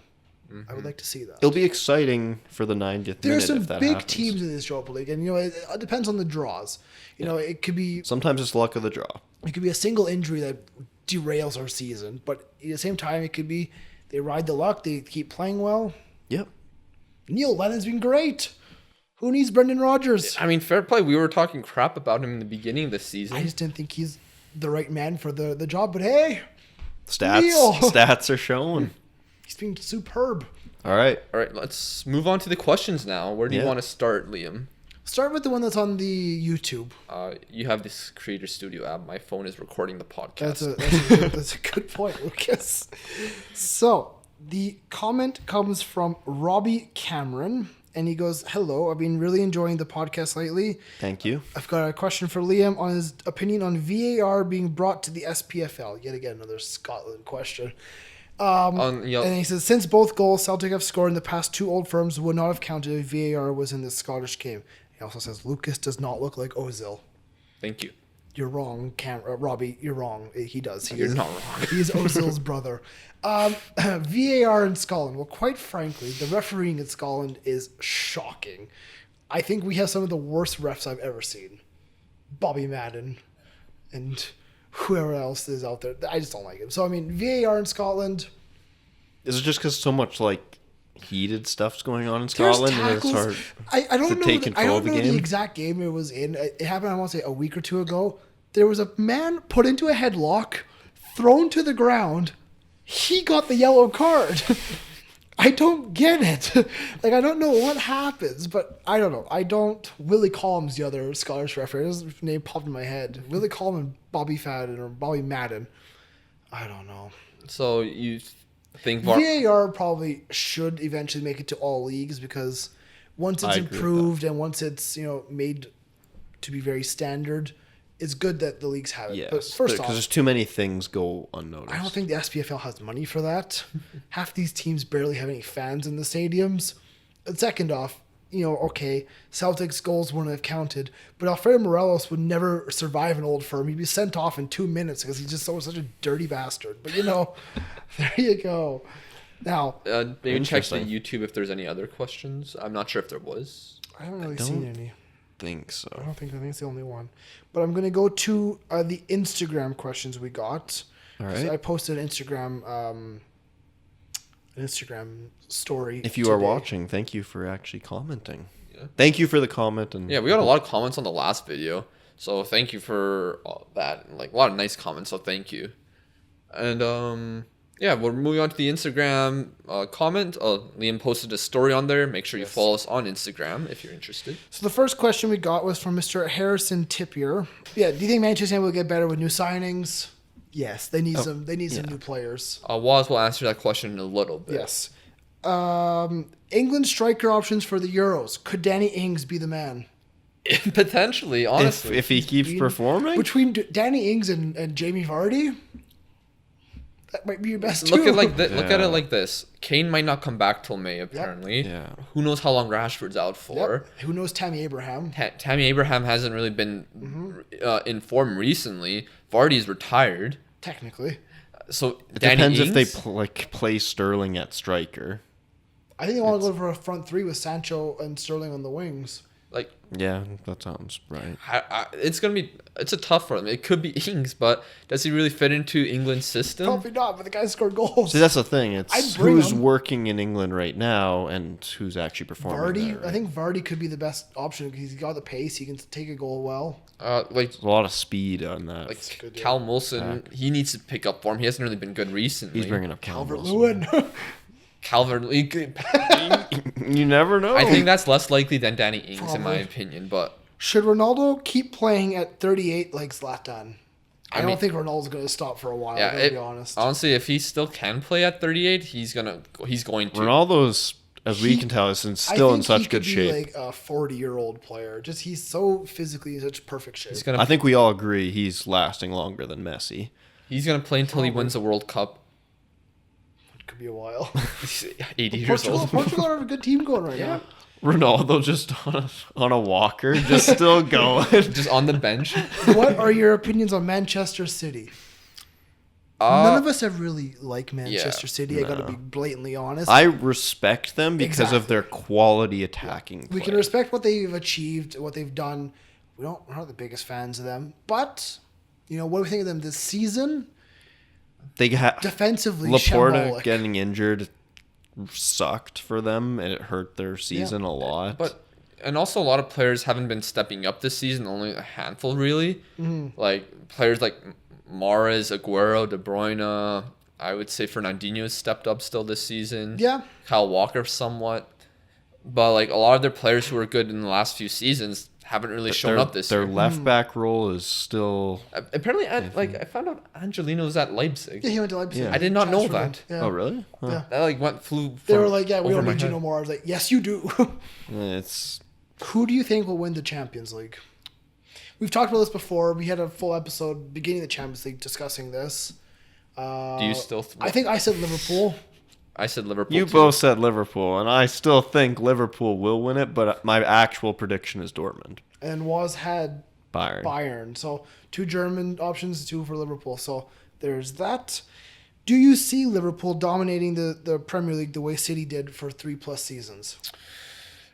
I would like to see that. It'll be exciting for the 90th There are minute some if that big happens. teams in this Europa League, and it depends on the draws. It could be Sometimes it's luck of the draw. a single injury that derails our season, but at the same time, it could be they ride the luck, they keep playing well. Yep. Neil Lennon's been great. Who needs Brendan Rodgers? I mean, fair play. We were talking crap about him in the beginning of the season. I just didn't think he's the right man for the job, but hey, Stats stats are showing. he's been superb. All right. All right, let's move on to the questions now. Where do you Yeah. want to start, Liam? Start with the one that's on the YouTube. You have this Creator Studio app. My phone is recording the podcast. That's a good point, Lucas. So the comment comes from Robbie Cameron, and he goes, "Hello, I've been really enjoying the podcast lately. Thank you. I've got a question for Liam on his opinion on VAR being brought to the SPFL. Yet again, another Scotland question. And he says, since both goals Celtic have scored in the past 2 Old Firms would not have counted if VAR was in the Scottish game. He also says, Lucas does not look like Ozil. Thank you. You're wrong, Robbie. You're wrong. He does. You're not wrong. He is Ozil's brother. VAR in Scotland. Well, quite frankly, the refereeing in Scotland is shocking. I think we have some of the worst refs I've ever seen. Bobby Madden and whoever else is out there. I just don't like him. So, I mean, VAR in Scotland. Is it just because so much heated stuff's going on in There's Scotland and it's tackles. hard I don't to know. take I control don't of know the game? the exact game it was in. It happened, I want to say, a week or 2 ago. There was a man put into a headlock, thrown to the ground. He got the yellow card. I don't get it. I don't know what happens, but I don't know. Willie Collum's the other Scottish referee. His name popped in my head. Willie Collum and Bobby Fadden or Bobby Madden. I don't know. So you think VAR probably should eventually make it to all leagues because once it's I agree with improved and once it's made to be very standard, it's good that the leagues have it. Yes, But first because off, there's too many things go unnoticed. I don't think the SPFL has money for that. Half these teams barely have any fans in the stadiums. And second off, okay, Celtic's goals wouldn't have counted, but Alfredo Morelos would never survive an Old Firm. He'd be sent off in 2 minutes because he's just such a dirty bastard. But there you go. Now, Maybe check the Interesting. YouTube if there's any other questions. I'm not sure if there was. I haven't really don't seen any. Think so. I think it's the only one. But I'm going to go to the Instagram questions we got. All So I right. posted an Instagram story. If you are today. watching, thank you for actually commenting. Yeah. Thank you for the comment. And Yeah, we got a lot of comments on the last video, so thank you for all that. Like a lot of nice comments, so thank you. And yeah, we're moving on to the Instagram comment. Liam posted a story on there. Make sure you follow us on Instagram if you're interested. So the first question we got was from Mr. Harrison Tippier. Yeah, do you think Manchester United will get better with new signings? Yes, they need some. They need some new players. Waz will answer that question in a little bit. Yes. England striker options for the Euros. Could Danny Ings be the man? Potentially, honestly. if he keeps performing, Between Danny Ings and Jamie Vardy, that might be your best Look two. at look at it like this. Kane might not come back till May apparently. yeah. Who knows how long Rashford's out for? Yep. Who knows Tammy Abraham? Tammy Abraham hasn't really been in form recently. Vardy's retired. Technically. So It Danny depends Ings, if they play Sterling at striker. I think they want to go for a front three with Sancho and Sterling on the wings. like Yeah, that sounds right. it's a tough one. It could be Ings, but does he really fit into England's system? Probably not, but the guy scored goals. See, that's the thing. I'd It's bring who's him. working in England right now and who's actually performing. Vardy, there, right? I think Vardy could be the best option because he's got the pace. He can take a goal well. Like There's a lot of speed on that. like Cal Wilson, he needs to pick up form. He hasn't really been good recently. He's bringing up Calvert Calvert-Lewin. Calvert. You never know. I think that's less likely than Danny Ings in my Probably. opinion, but Should Ronaldo keep playing at 38 like Zlatan? I mean- don't think Ronaldo's going to stop for a while. yeah, to be honest. honestly, if he still can play at 38, he's going to. Ronaldo's, as we can tell, is still in such good shape. Like a 40-year-old player. Just he's so physically in such perfect shape. He's going I to. think we all agree he's lasting longer than Messi. He's going to play until he wins the World Cup. It could be a while. He's 80 years old. Portugal have a good team going right now. Ronaldo just on a walker, just still going. Just on the bench. What are your opinions on Manchester City? None of us have really liked Manchester City. I got to be blatantly honest. I respect them because Exactly. of their quality attacking play. We can respect what they've achieved, what they've done. We're not the biggest fans of them, but what do we think of them this season? They Defensively, Laporta shambolic. getting injured sucked for them, and it hurt their season a lot. And also a lot of players haven't been stepping up this season, only a handful really. Like players like Mahrez, Aguero, De Bruyne, I would say Fernandinho has stepped up still this season. Yeah. Kyle Walker somewhat. But like a lot of their players who were good in the last few seasons haven't really shown up this Their year. left back role is still. Apparently, I found out Angelino was at Leipzig. Yeah, he went to Leipzig. Yeah. I did not know Transferred that. him. Yeah. Oh really? Huh. Yeah. That flew. They from were like, yeah, we over don't my need you head. no more. I was like, yes, you do. It's Who do you think will win the Champions League? We've talked about this before. We had a full episode beginning of the Champions League discussing this. Do you still? I think I said Liverpool. I said Liverpool. you too. both said Liverpool, and I still think Liverpool will win it. But my actual prediction is Dortmund, And Was had Bayern. Bayern. So 2 German options, 2 for Liverpool. So there's that. Do you see Liverpool dominating the Premier League the way City did for 3+ seasons?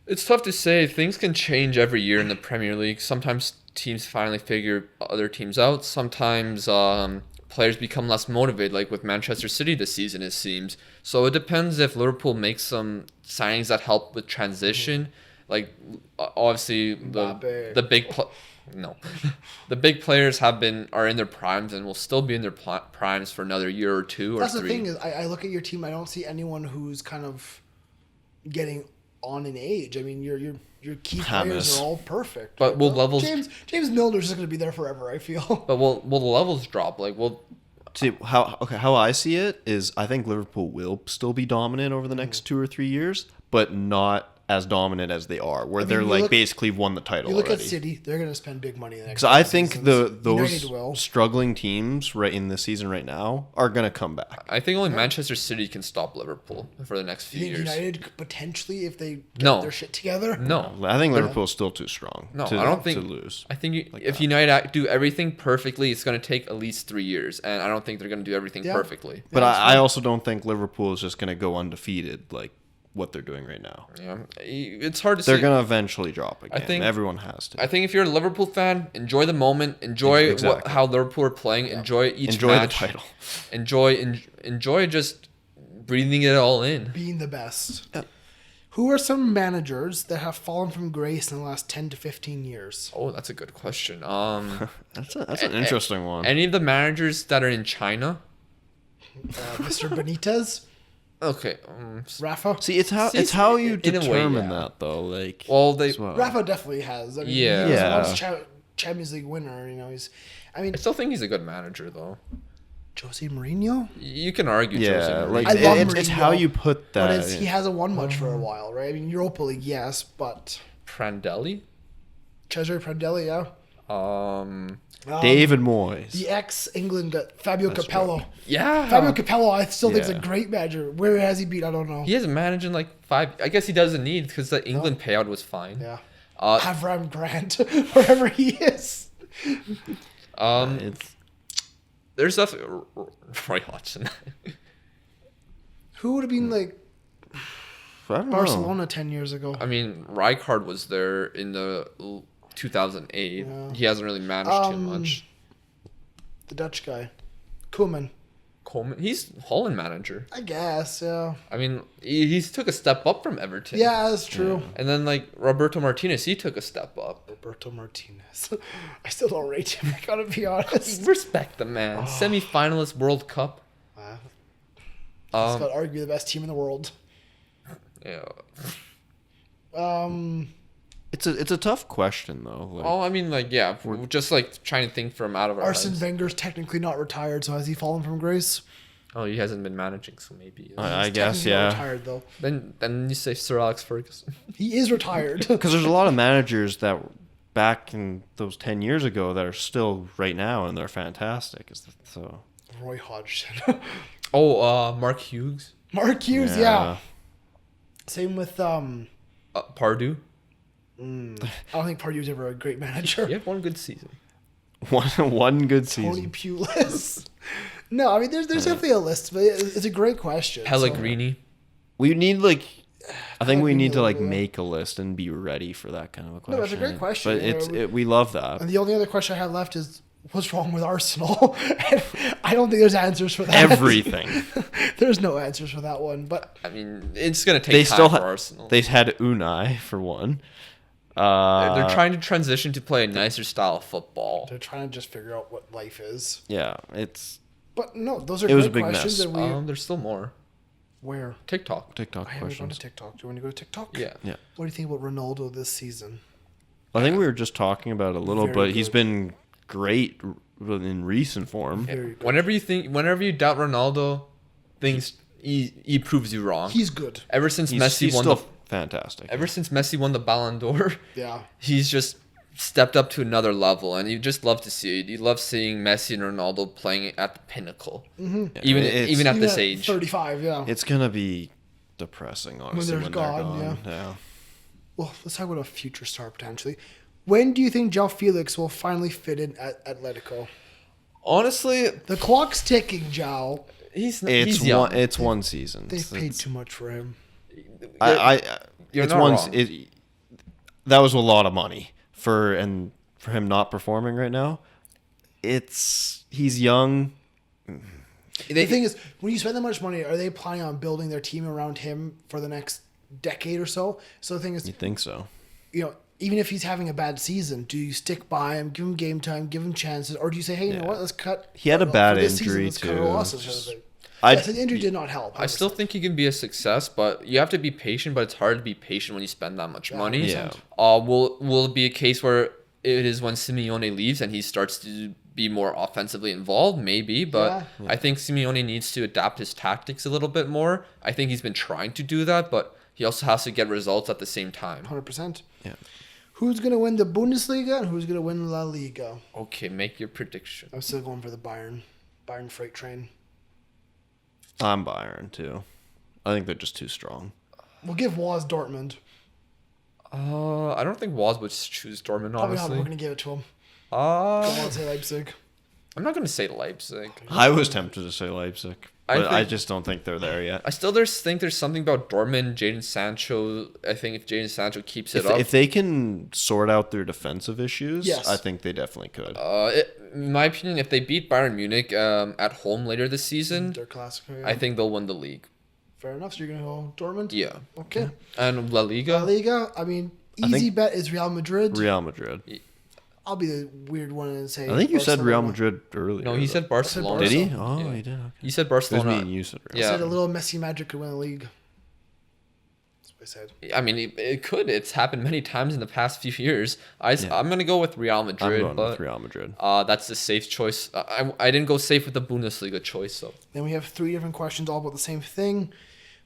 It's tough to say. Things can change every year in the Premier League. Sometimes teams finally figure other teams out. Sometimes players become less motivated, like with Manchester City this season, it seems. So it depends if Liverpool makes some signings that help with transition. Like, obviously, Mbappe. the big... the big players are in their primes and will still be in their primes for another year or 2 or That's 3. the thing is, I look at your team. I don't see anyone who's kind of getting on in age. I mean, your key players James. are all perfect. But will levels- James Milner's just going to be there forever, I feel. But will the levels drop? Like, See how I see it is I think Liverpool will still be dominant over the next 2 or 3 years, but not as dominant as they are, where I mean, they're you like look- basically won the title You look already. at City; they're going to spend big money the next. Because I couple think seasons. those United will. struggling teams right in this season right now are gonna come back. I think only Manchester City can stop Liverpool for the next You few think years. United could potentially, if they get No. their shit together? No. I think Liverpool's still too strong. No, to, I don't think to lose. I think if United do everything perfectly, it's going to take at least 3 years, and I don't think they're going to do everything Yeah. perfectly. But that's I also don't think Liverpool is just gonna go undefeated like what they're doing right now. Yeah, it's hard to They're say. gonna eventually drop again. think- Everyone has to. I think if you're a Liverpool fan, enjoy the moment, enjoy Exactly. how Liverpool are playing, enjoy each Enjoy match, the title. enjoy just breathing it all in. Being the best. Who are some managers that have fallen from grace in the last 10 to 15 years? Oh, that's a good question. That's an interesting one. Any of the managers that are in China? Mr. Benitez? Okay. Rafa? See, it's See, how you in a way, determine yeah. that though. Like, Well, they. as well. Rafa definitely has. I mean, Yeah. he was Yeah. once Champions League winner. You know, I mean, I still think he's a good manager, though. Jose Mourinho? You can argue. Yeah, Jose Mourinho. like I love it's Mourinho, how you put that. But he hasn't won much for a while, right? I mean, Europa League, yes, but Prandelli. Cesare Prandelli, yeah. David Moyes. The ex-England guy, Fabio Capello. Yeah. Fabio Capello, I still think is a Yeah. great manager. Where has he beat? I don't know. He hasn't managed in like 5. I guess he doesn't need because the England payout was fine. Yeah. Uh, Avram Grant, wherever he is. It's There's stuff. Roy Hodgson. Who would have been like I don't know. Barcelona 10 years ago? I mean, Rijkaard was there in the 2008. Yeah. He hasn't really managed too much. The Dutch guy. Koeman. Coleman, he's Holland manager. I guess, yeah. I mean, he took a step up from Everton. Yeah, that's true. And then like Roberto Martinez, he took a step up. Roberto Martinez. I still don't rate him, I gotta be honest. Respect the man. Semi-finalist World Cup. He's got to argue the best team in the world. Yeah. it's a tough question though. Like, Oh, I mean, like, yeah, we're just like trying to think from out of our Arsene heads. Wenger's technically not retired, so has he fallen from grace? Oh, he hasn't been managing, so maybe. I He's guess technically not yeah. retired though. Then you say Sir Alex Ferguson. He is retired. Because there's a lot of managers that were back in those 10 years ago that are still right now and they're fantastic. So Roy Hodgson. Mark Hughes, Mark Hughes, yeah. Same with Pardew. I don't think Pardew's ever a great manager. He had one good season. one good Tony season. Pulis. No, I mean there's definitely a list, but it's a great question. so- Pellegrini. We need like I think we need to like Yeah. make a list and be ready for that kind of a question. that's a great question. But we love that. And the only other question I have left is what's wrong with Arsenal? And I don't think there's answers for that. Everything. There's no answers for that one, but I mean, it's gonna take They time still for ha- Arsenal. They had Unai for one. They're trying to transition to play a nicer style of football. they're trying to just figure out what life is. Yeah, it's But no, those are It was great a big questions. mess. And we There's still more. where TikTok. TikTok I haven't gone questions. to TikTok. Do you want to go to TikTok? Yeah. Yeah. What do you think about Ronaldo this season? I think we were just talking about it a little, Very but he's good. been great in recent form. Very good. Whenever you doubt Ronaldo, he proves you wrong. He's good. Ever since He's Messi won still the fantastic. Ballon d'Or, Yeah. he's just stepped up to another level, and you just love to see it. You love seeing Messi and Ronaldo playing at the pinnacle, even It's- even at Even this at age. 35, yeah. It's gonna be depressing, honestly, they're when gone, they're gone. Yeah. Well, let's talk about a future star potentially. When do you think João Felix will finally fit in at Atletico? Honestly, The clock's ticking, João. he's It's young. one. It's one season. They've paid too much for him. You're it's not one. wrong. That was a lot of money for him not performing right now. He's young. The thing is, when you spend that much money, are they planning on building their team around him for the next decade or so? So the thing is, You think so? you know, even if he's having a bad season, do you stick by him, give him game time, give him chances, or do you say, hey, you know what, let's cut? He had a for bad this season, injury, let's cut our too. losses sort of thing. I'd- Yes, the injury did not help. I still think he can be a success, but you have to be patient. But it's hard to be patient when you spend that much money. Yeah. Will it be a case where it is when Simeone leaves and he starts to be more offensively involved? Maybe, but I think Simeone needs to adapt his tactics a little bit more. I think he's been trying to do that, but he also has to get results at the same time. 100%. Yeah. Who's going to win the Bundesliga and who's going to win La Liga? Okay, make your prediction. I'm still going for the Bayern freight train. I'm Bayern too. I think they're just too strong. We'll give Waz Dortmund. I don't think Waz would choose Dortmund, Probably not, but honestly. we're going to give it to him. I want to say Leipzig. I'm not going to say Leipzig. I was tempted to say Leipzig, but I think- just don't think they're there yet. I still think there's something about Dortmund, Jadon Sancho. I think if Jadon Sancho keeps it up, If they can sort out their defensive issues, Yes. I think they definitely could. in my opinion, if they beat Bayern Munich at home later this season, Their classic. Yeah. I think they'll win the league. Fair enough. So you're going to go Dortmund? Yeah. Okay. And La Liga. La Liga, I mean, easy bet is Real Madrid. Real Madrid. I'll be the weird one and say I think you said Real Barcelona. Madrid earlier. No, he though. said Barcelona. Did he? Barcelona. Oh, Yeah. he did. Okay. He said It was me Barcelona. and you said Real. I Yeah. said a little Messi magic could win the league. That's what I said. I mean, it could. It's happened many times in the past few years. I'm gonna go with Real I'm Madrid, going but with Real Madrid. that's the safe choice. I didn't go safe with the Bundesliga choice, so Then we have 3 different questions all about the same thing.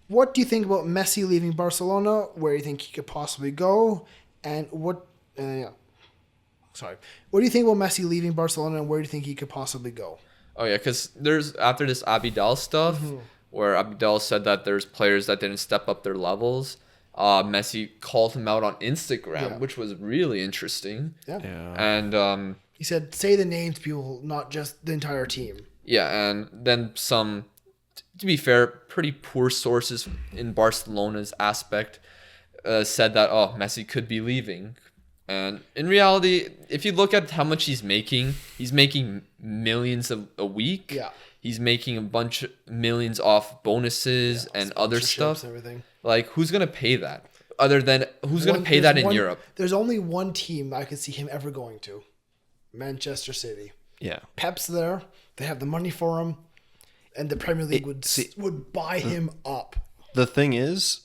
What do you think about Messi leaving Barcelona? Where do you think he could possibly go? And what... Sorry. What do you think about Messi leaving Barcelona and where do you think he could possibly go? oh yeah, because there's after this Abidal stuff where Abidal said that there's players that didn't step up their levels. Messi called him out on Instagram, Yeah. which was really interesting. Yeah. Yeah. And He said, say the names, people, not just the entire team. yeah, and then some, to be fair, pretty poor sources in Barcelona's aspect said that, Messi could be leaving. And in reality, if you look at how much he's making millions a week. Yeah. He's making a bunch of millions off bonuses and other Sponsorships stuff. and everything. Like, who's going to pay that? Other than, who's going to pay that in Europe? There's only one team I could see him ever going to. Manchester City. Yeah. Pep's there. They have the money for him. And the Premier League would buy him up. The thing is,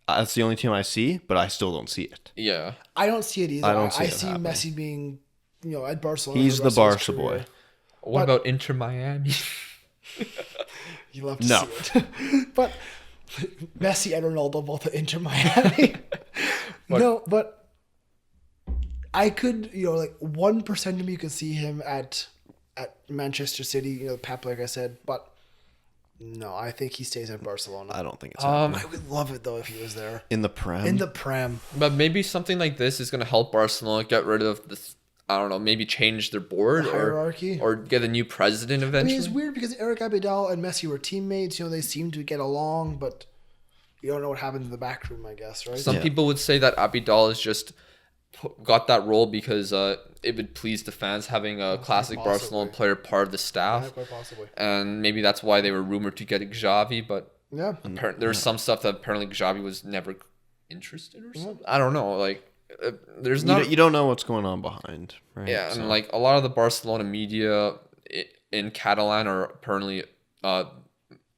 that's the only team I see, but I still don't see it. Yeah. I don't see it either. I don't see I it see happening. Messi being, at Barcelona. He's for the rest of his Barca boy. career. What But- about Inter Miami? You love to No. see it. But Messi and Ronaldo both at Inter Miami. No, but I could, 1% of me could see him at Manchester City, Pep, like I said. But no, I think he stays at Barcelona. I don't think it's happening. I would love it, though, if he was there. In the Prem. In the Prem. But maybe something like this is going to help Barcelona get rid of this. I don't know, maybe change their board Hierarchy. or get a new president I eventually. mean, it's weird because Eric Abidal and Messi were teammates. They seemed to get along, but you don't know what happened in the back room, I guess, right? Some people would say that Abidal has just got that role because it would please the fans having a classic possibly. Barcelona player part of the Yeah, staff. quite possibly. And maybe that's why they were rumored to get Xavi, but Yeah. there's some stuff that apparently Xavi was never interested or something. I don't know. Like, there's not... You don't know what's going on behind, right? Yeah, and So- like a lot of the Barcelona media in Catalan are apparently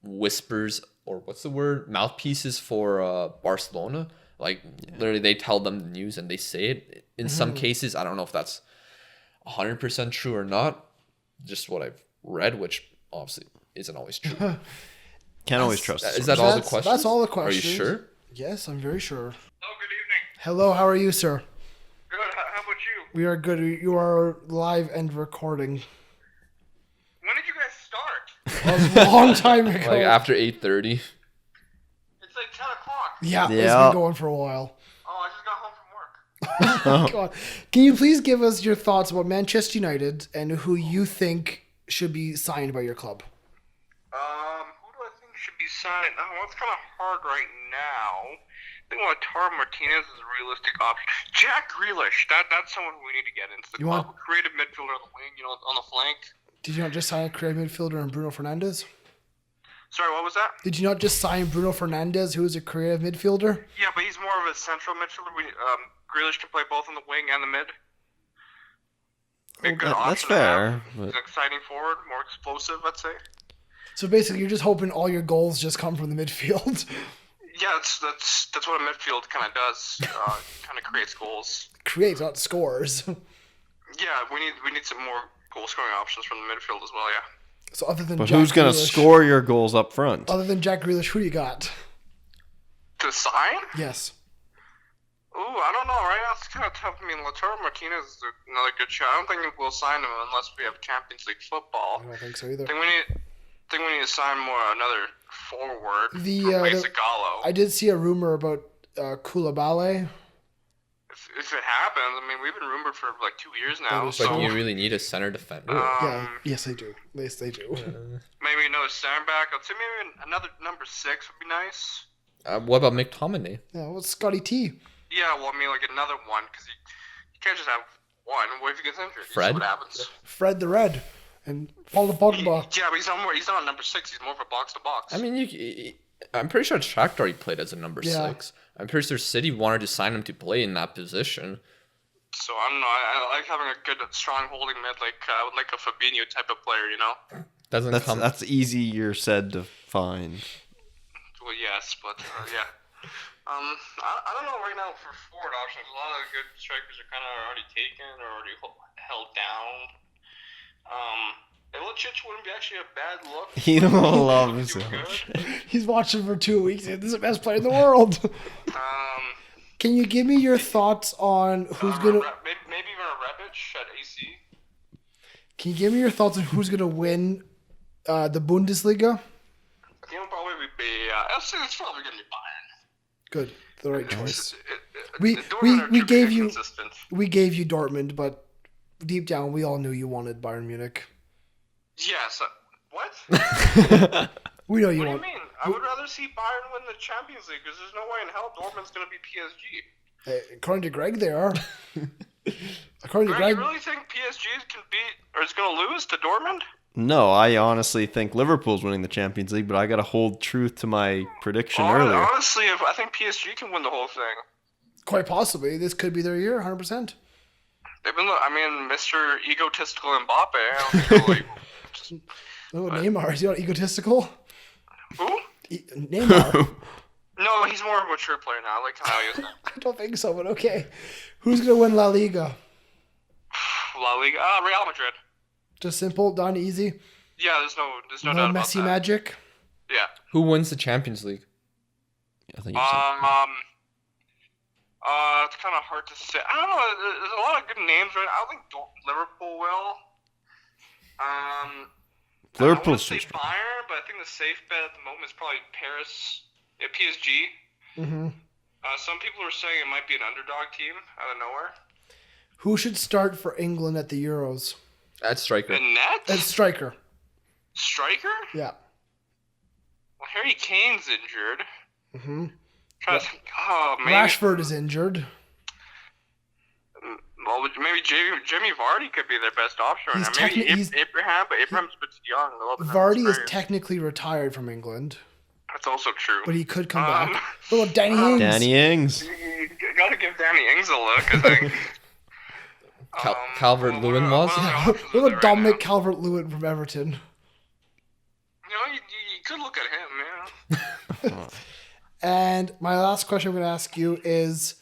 whispers, or what's the word, mouthpieces for Barcelona. Like literally, they tell them the news and they say it. In some cases, I don't know if that's 100% true or not. Just what I've read, which obviously isn't always true. Can't always trust. Is that all the That's- questions? that's all the Are you questions. sure? Yes, I'm very sure. Hello, good evening. Hello, how are you, sir? Good. How about you? We are good. You are live and recording. When did you guys start? That was a long time ago. Like after 8:30. It's like 10 o'clock. Yeah, it's Yeah. been going for a while. Oh, I just got home from work. God. Can you please give us your thoughts about Manchester United and who you think should be signed by your club? Who do I think should be signed? Oh, well, it's kind of hard right now. I think Lautaro Martinez is a realistic option. Jack Grealish, that's someone we need to get into the You club. want- Creative midfielder on the wing, on the flank. Did you not just sign a creative midfielder and Bruno Fernandes? Sorry, what was that? Did you not just sign Bruno Fernandes, who is a creative midfielder? Yeah, but he's more of a central midfielder. Grealish can play both on the wing and the mid. Be a good That's option to have. fair. But He's an exciting forward, more explosive, I'd say. So basically, you're just hoping all your goals just come from the midfield. Yeah, that's what a midfield kind of does. Kind of creates goals. Creates, not scores. Yeah, we need some more goal scoring options from the midfield as well. Yeah. So other than but Jack who's going to Grealish- score your goals up front? Other than Jack Grealish, who do you got? To sign? Yes. Ooh, I don't know. Right now it's kind of tough. I mean, Lautaro Martinez is another good shot. I don't think we'll sign him unless we have Champions League football. I don't think so either. I think we need to sign another forward. The Gallo. I did see a rumor about Koulibaly. If it happens, I mean, we've been rumored for like 2 years now. That is But true. do you really need a center defender? Yeah. Yes, they do. Yes, they do. Maybe another center back. I'd say maybe another number 6 would be nice. What about McTominay? Yeah. What's Scotty T? Yeah, well, I mean, like another one, because you can't just have one. What if he gets injured? You see Fred? what happens? Fred the Red, and Paul Pogba. Yeah, but he's not a number 6. He's more of a box to box. I mean, I'm pretty sure Shakhtar he played as a number Yeah. 6. I'm pretty sure City wanted to sign him to play in that position. So I don't know. I like having a good, strong holding mid, like a Fabinho type of player. You know. That's easier said to find. Well, yes, but yeah. I don't know right now for forward options. A lot of good strikers are kind of already taken or already held down. Ilicic wouldn't be actually a bad look. He don't love Too himself. good. He's watching for 2 weeks. This is the best player in the world. Can you give me your thoughts on who's gonna? Maybe even a Rebic at AC. Can you give me your thoughts on who's gonna win the Bundesliga? I think it'll probably be. I'll say it's probably gonna be Bayern. Good, the right choice. We We gave you Dortmund, but deep down we all knew you wanted Bayern Munich. Yes. What? We know you What do you want. mean? I would rather see Bayern win the Champions League because there's no way in hell Dortmund's going to be PSG. According to Greg, they are. According to Greg, Greg, you really think PSG can beat or is going to lose to Dortmund? No, I honestly think Liverpool's winning the Champions League, but I got to hold truth to my prediction earlier. Honestly, I think PSG can win the whole thing. quite possibly, this could be their year, 100%. They've been, Mr. Egotistical Mbappe. I don't know, Oh, Neymar, is he not egotistical? who? Neymar. No, he's more of a mature player now. I like how he is now. I don't think so, but okay. Who's gonna win La Liga? La Liga, Real Madrid. Just simple, done, easy. Yeah, there's no No doubt about Messi that. magic. Yeah. Who wins the Champions League? I think you said- It's kind of hard to say. I don't know. There's a lot of good names right now. I don't think Liverpool will. Liverpool's I too would say strong. Bayern, but I think the safe bet at the moment is probably Paris. Yeah, PSG. Mm-hmm. Some people are saying it might be an underdog team out of nowhere. Who should start for England at the Euros? That's striker. The net? That's striker. Striker? Yeah. Well, Harry Kane's injured. Mm-hmm. Maybe. Rashford is injured. Well, maybe Jimmy Vardy could be their best option. He's Maybe techni- Abraham, but Abraham's a bit young. A little bit Vardy is inexperienced. technically retired from England, That's also true. but he could come back. What about Danny Ings? Danny Ings. You gotta give Danny Ings a look, I think. Calvert-Lewin was? What other Yeah. options What are about there Dominic right Calvert-Lewin from Everton? now? You could look at him, yeah. And my last question I'm going to ask you is,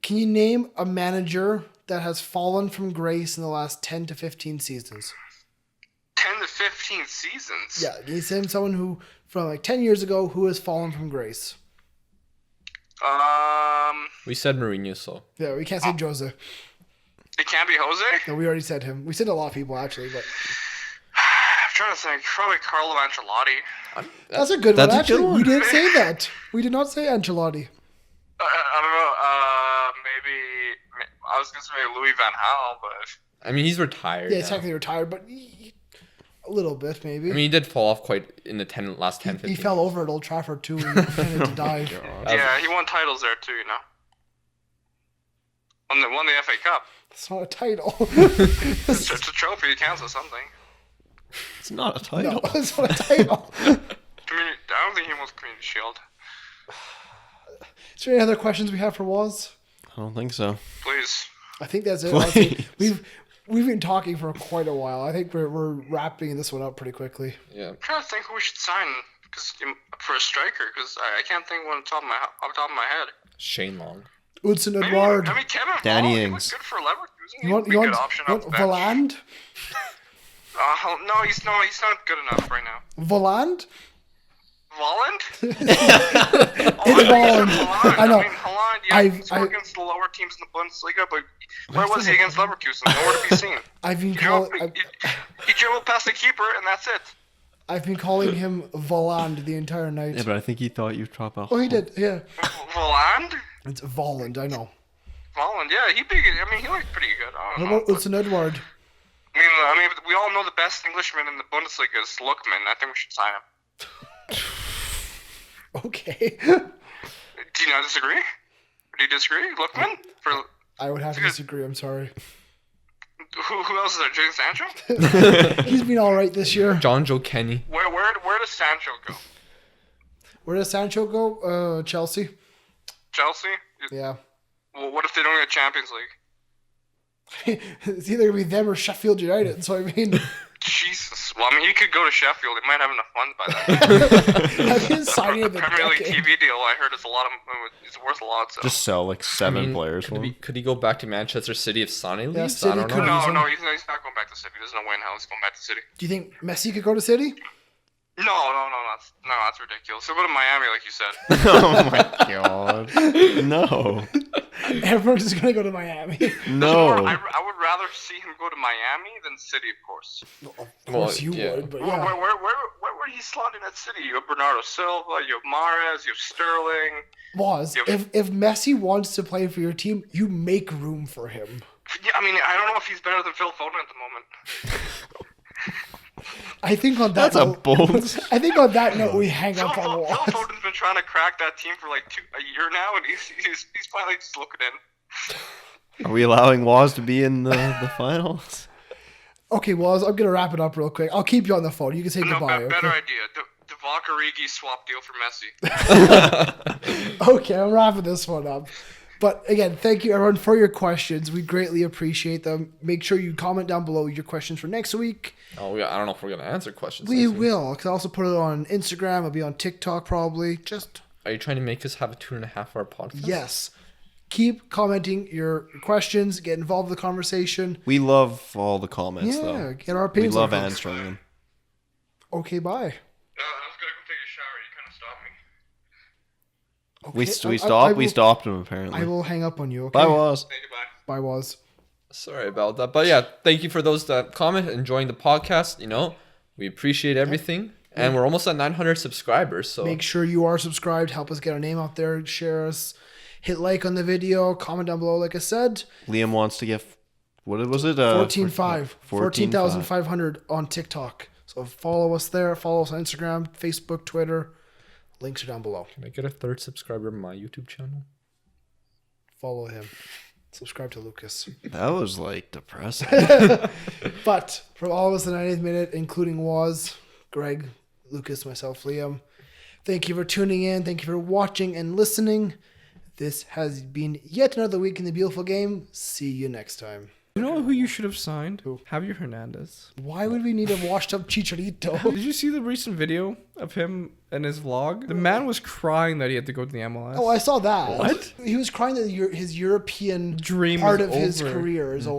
can you name a manager that has fallen from grace in the last 10 to 15 seasons? 10 to 15 seasons? Yeah, can you name someone who, from like 10 years ago, who has fallen from grace? We said Mourinho, so. Yeah, we can't say Jose. It can't be Jose? No, we already said him. We said a lot of people, actually, but I'm trying to think. Probably Carlo Ancelotti. that's a good That's one, a actually. good one. We didn't say that. We did not say Ancelotti. I don't know. Maybe I was gonna say maybe Louis Van Gaal, but I mean, he's retired. Yeah, he's now. technically retired, but a little bit, maybe. I mean, he did fall off quite in the last 10, 15. he fell over at Old Trafford, too, and pretended to die. yeah, he won titles there too. Won the FA Cup. It's not a title. It's a trophy. It counts as something. It's not a No, title. it's not a title. I don't think he won Community Shield. Is there any other questions we have for Waz? I don't think so. Please. I think that's it. Please. Honestly. We've been talking for quite a while. I think we're wrapping this one up pretty quickly. Yeah. I'm trying to think who we should sign for a striker because I can't think one off the top of my head. Shane Long. Udson Maybe, Edouard. I mean, Kevin Danny Vaughan, he Ings. was good for Leverkusen. You want He'd be a good option off the bench. Voland? No, he's not good enough right now. Voland? Volland? It's Volland. I know. I mean, Holland, yeah, he scored against the lower teams in the Bundesliga, but where was he against Leverkusen? Nowhere to be seen. He dribbled past the keeper, and that's it. I've been calling him Volland the entire night. Yeah, but I think he thought you dropped off. Oh, he did. Yeah. Volland? It's Volland. I know. Volland, yeah, he looked pretty good. I don't What know. about Wilson Edward? I mean, we all know the best Englishman in the Bundesliga is Lookman. I think we should sign him. Okay. Do you not disagree? Do you disagree, Lookman? I would have to disagree. I'm sorry. Who else is there? Jadon Sancho? He's been all right this year. John Joe Kenny. Where does Sancho go? Where does Sancho go? Chelsea. Chelsea? Yeah. Well, what if they don't get Champions League? It's either gonna be them or Sheffield United. So I mean, Jesus. Well, I mean, you could go to Sheffield. They might have enough funds by then. I've been signing of the Premier League decade. TV deal, I heard, is it's worth a lot. So. Just sell like seven players for him. Could he go back to Manchester City if Sane leaves? City I don't could. know. No, he's not going back to City. There's no way in hell he's going back to City. Do you think Messi could go to City? No, that's ridiculous. He'll go to Miami, like you said. Oh my god. No. Everyone's just gonna go to Miami. No. I would rather see him go to Miami than City, of course. Of course you would, but yeah. Where would he slot in at City? You have Bernardo Silva, you have Mahrez, you have Sterling. If Messi wants to play for your team, you make room for him. Yeah, I mean, I don't know if he's better than Phil Foden at the moment. I think on that That's a note, bold. I think on that note we hang up on Phil Waz. Foden's been trying to crack that team for like a year now, and he's finally just looking in. Are we allowing Waz to be in the finals? Okay, Waz, I'm gonna wrap it up real quick. I'll keep you on the phone. You can say goodbye. Better Okay? idea. Divock Origi swap deal for Messi. Okay, I'm wrapping this one up. But again, thank you everyone for your questions. We greatly appreciate them. Make sure you comment down below your questions for next week. Oh, yeah. I don't know if we're gonna answer questions. We next week. will. Cause I'll also put it on Instagram. It'll be on TikTok probably. Just Are you trying to make us have a 2.5-hour podcast? yes. Keep commenting your questions. Get involved in the conversation. We love all the comments, Yeah, though. get our We opinions. love on it. answering them. Okay, bye. I was gonna go take a shower. You kind of stopped me. Okay, We stopped him apparently. I will hang up on you. Okay. Bye, Waz. Say goodbye. Bye, Waz. Sorry about that. But yeah, thank you for those that comment, enjoying the podcast. We appreciate everything. And we're almost at 900 subscribers. So Make sure you are subscribed. Help us get our name out there. Share us. Hit like on the video. Comment down below, like I said. Liam wants to get, what was it? 14,500 on TikTok. So follow us there. Follow us on Instagram, Facebook, Twitter. Links are down below. can I get a third subscriber on my YouTube channel? Follow him. Subscribe to Lucas. That was like depressing. But from all of us, the 90th minute, including Waz, Greg, Lucas, myself, Liam, thank you for tuning in. Thank you for watching and listening. This has been yet another week in the beautiful game. See you next time. You know who you should have signed? Who? Javier Hernandez. Why would we need a washed up Chicharito? Did you see the recent video of him and his vlog? The man was crying that he had to go to the MLS. Oh, I saw that. What? He was crying that his European Dream part is of his over. career is over.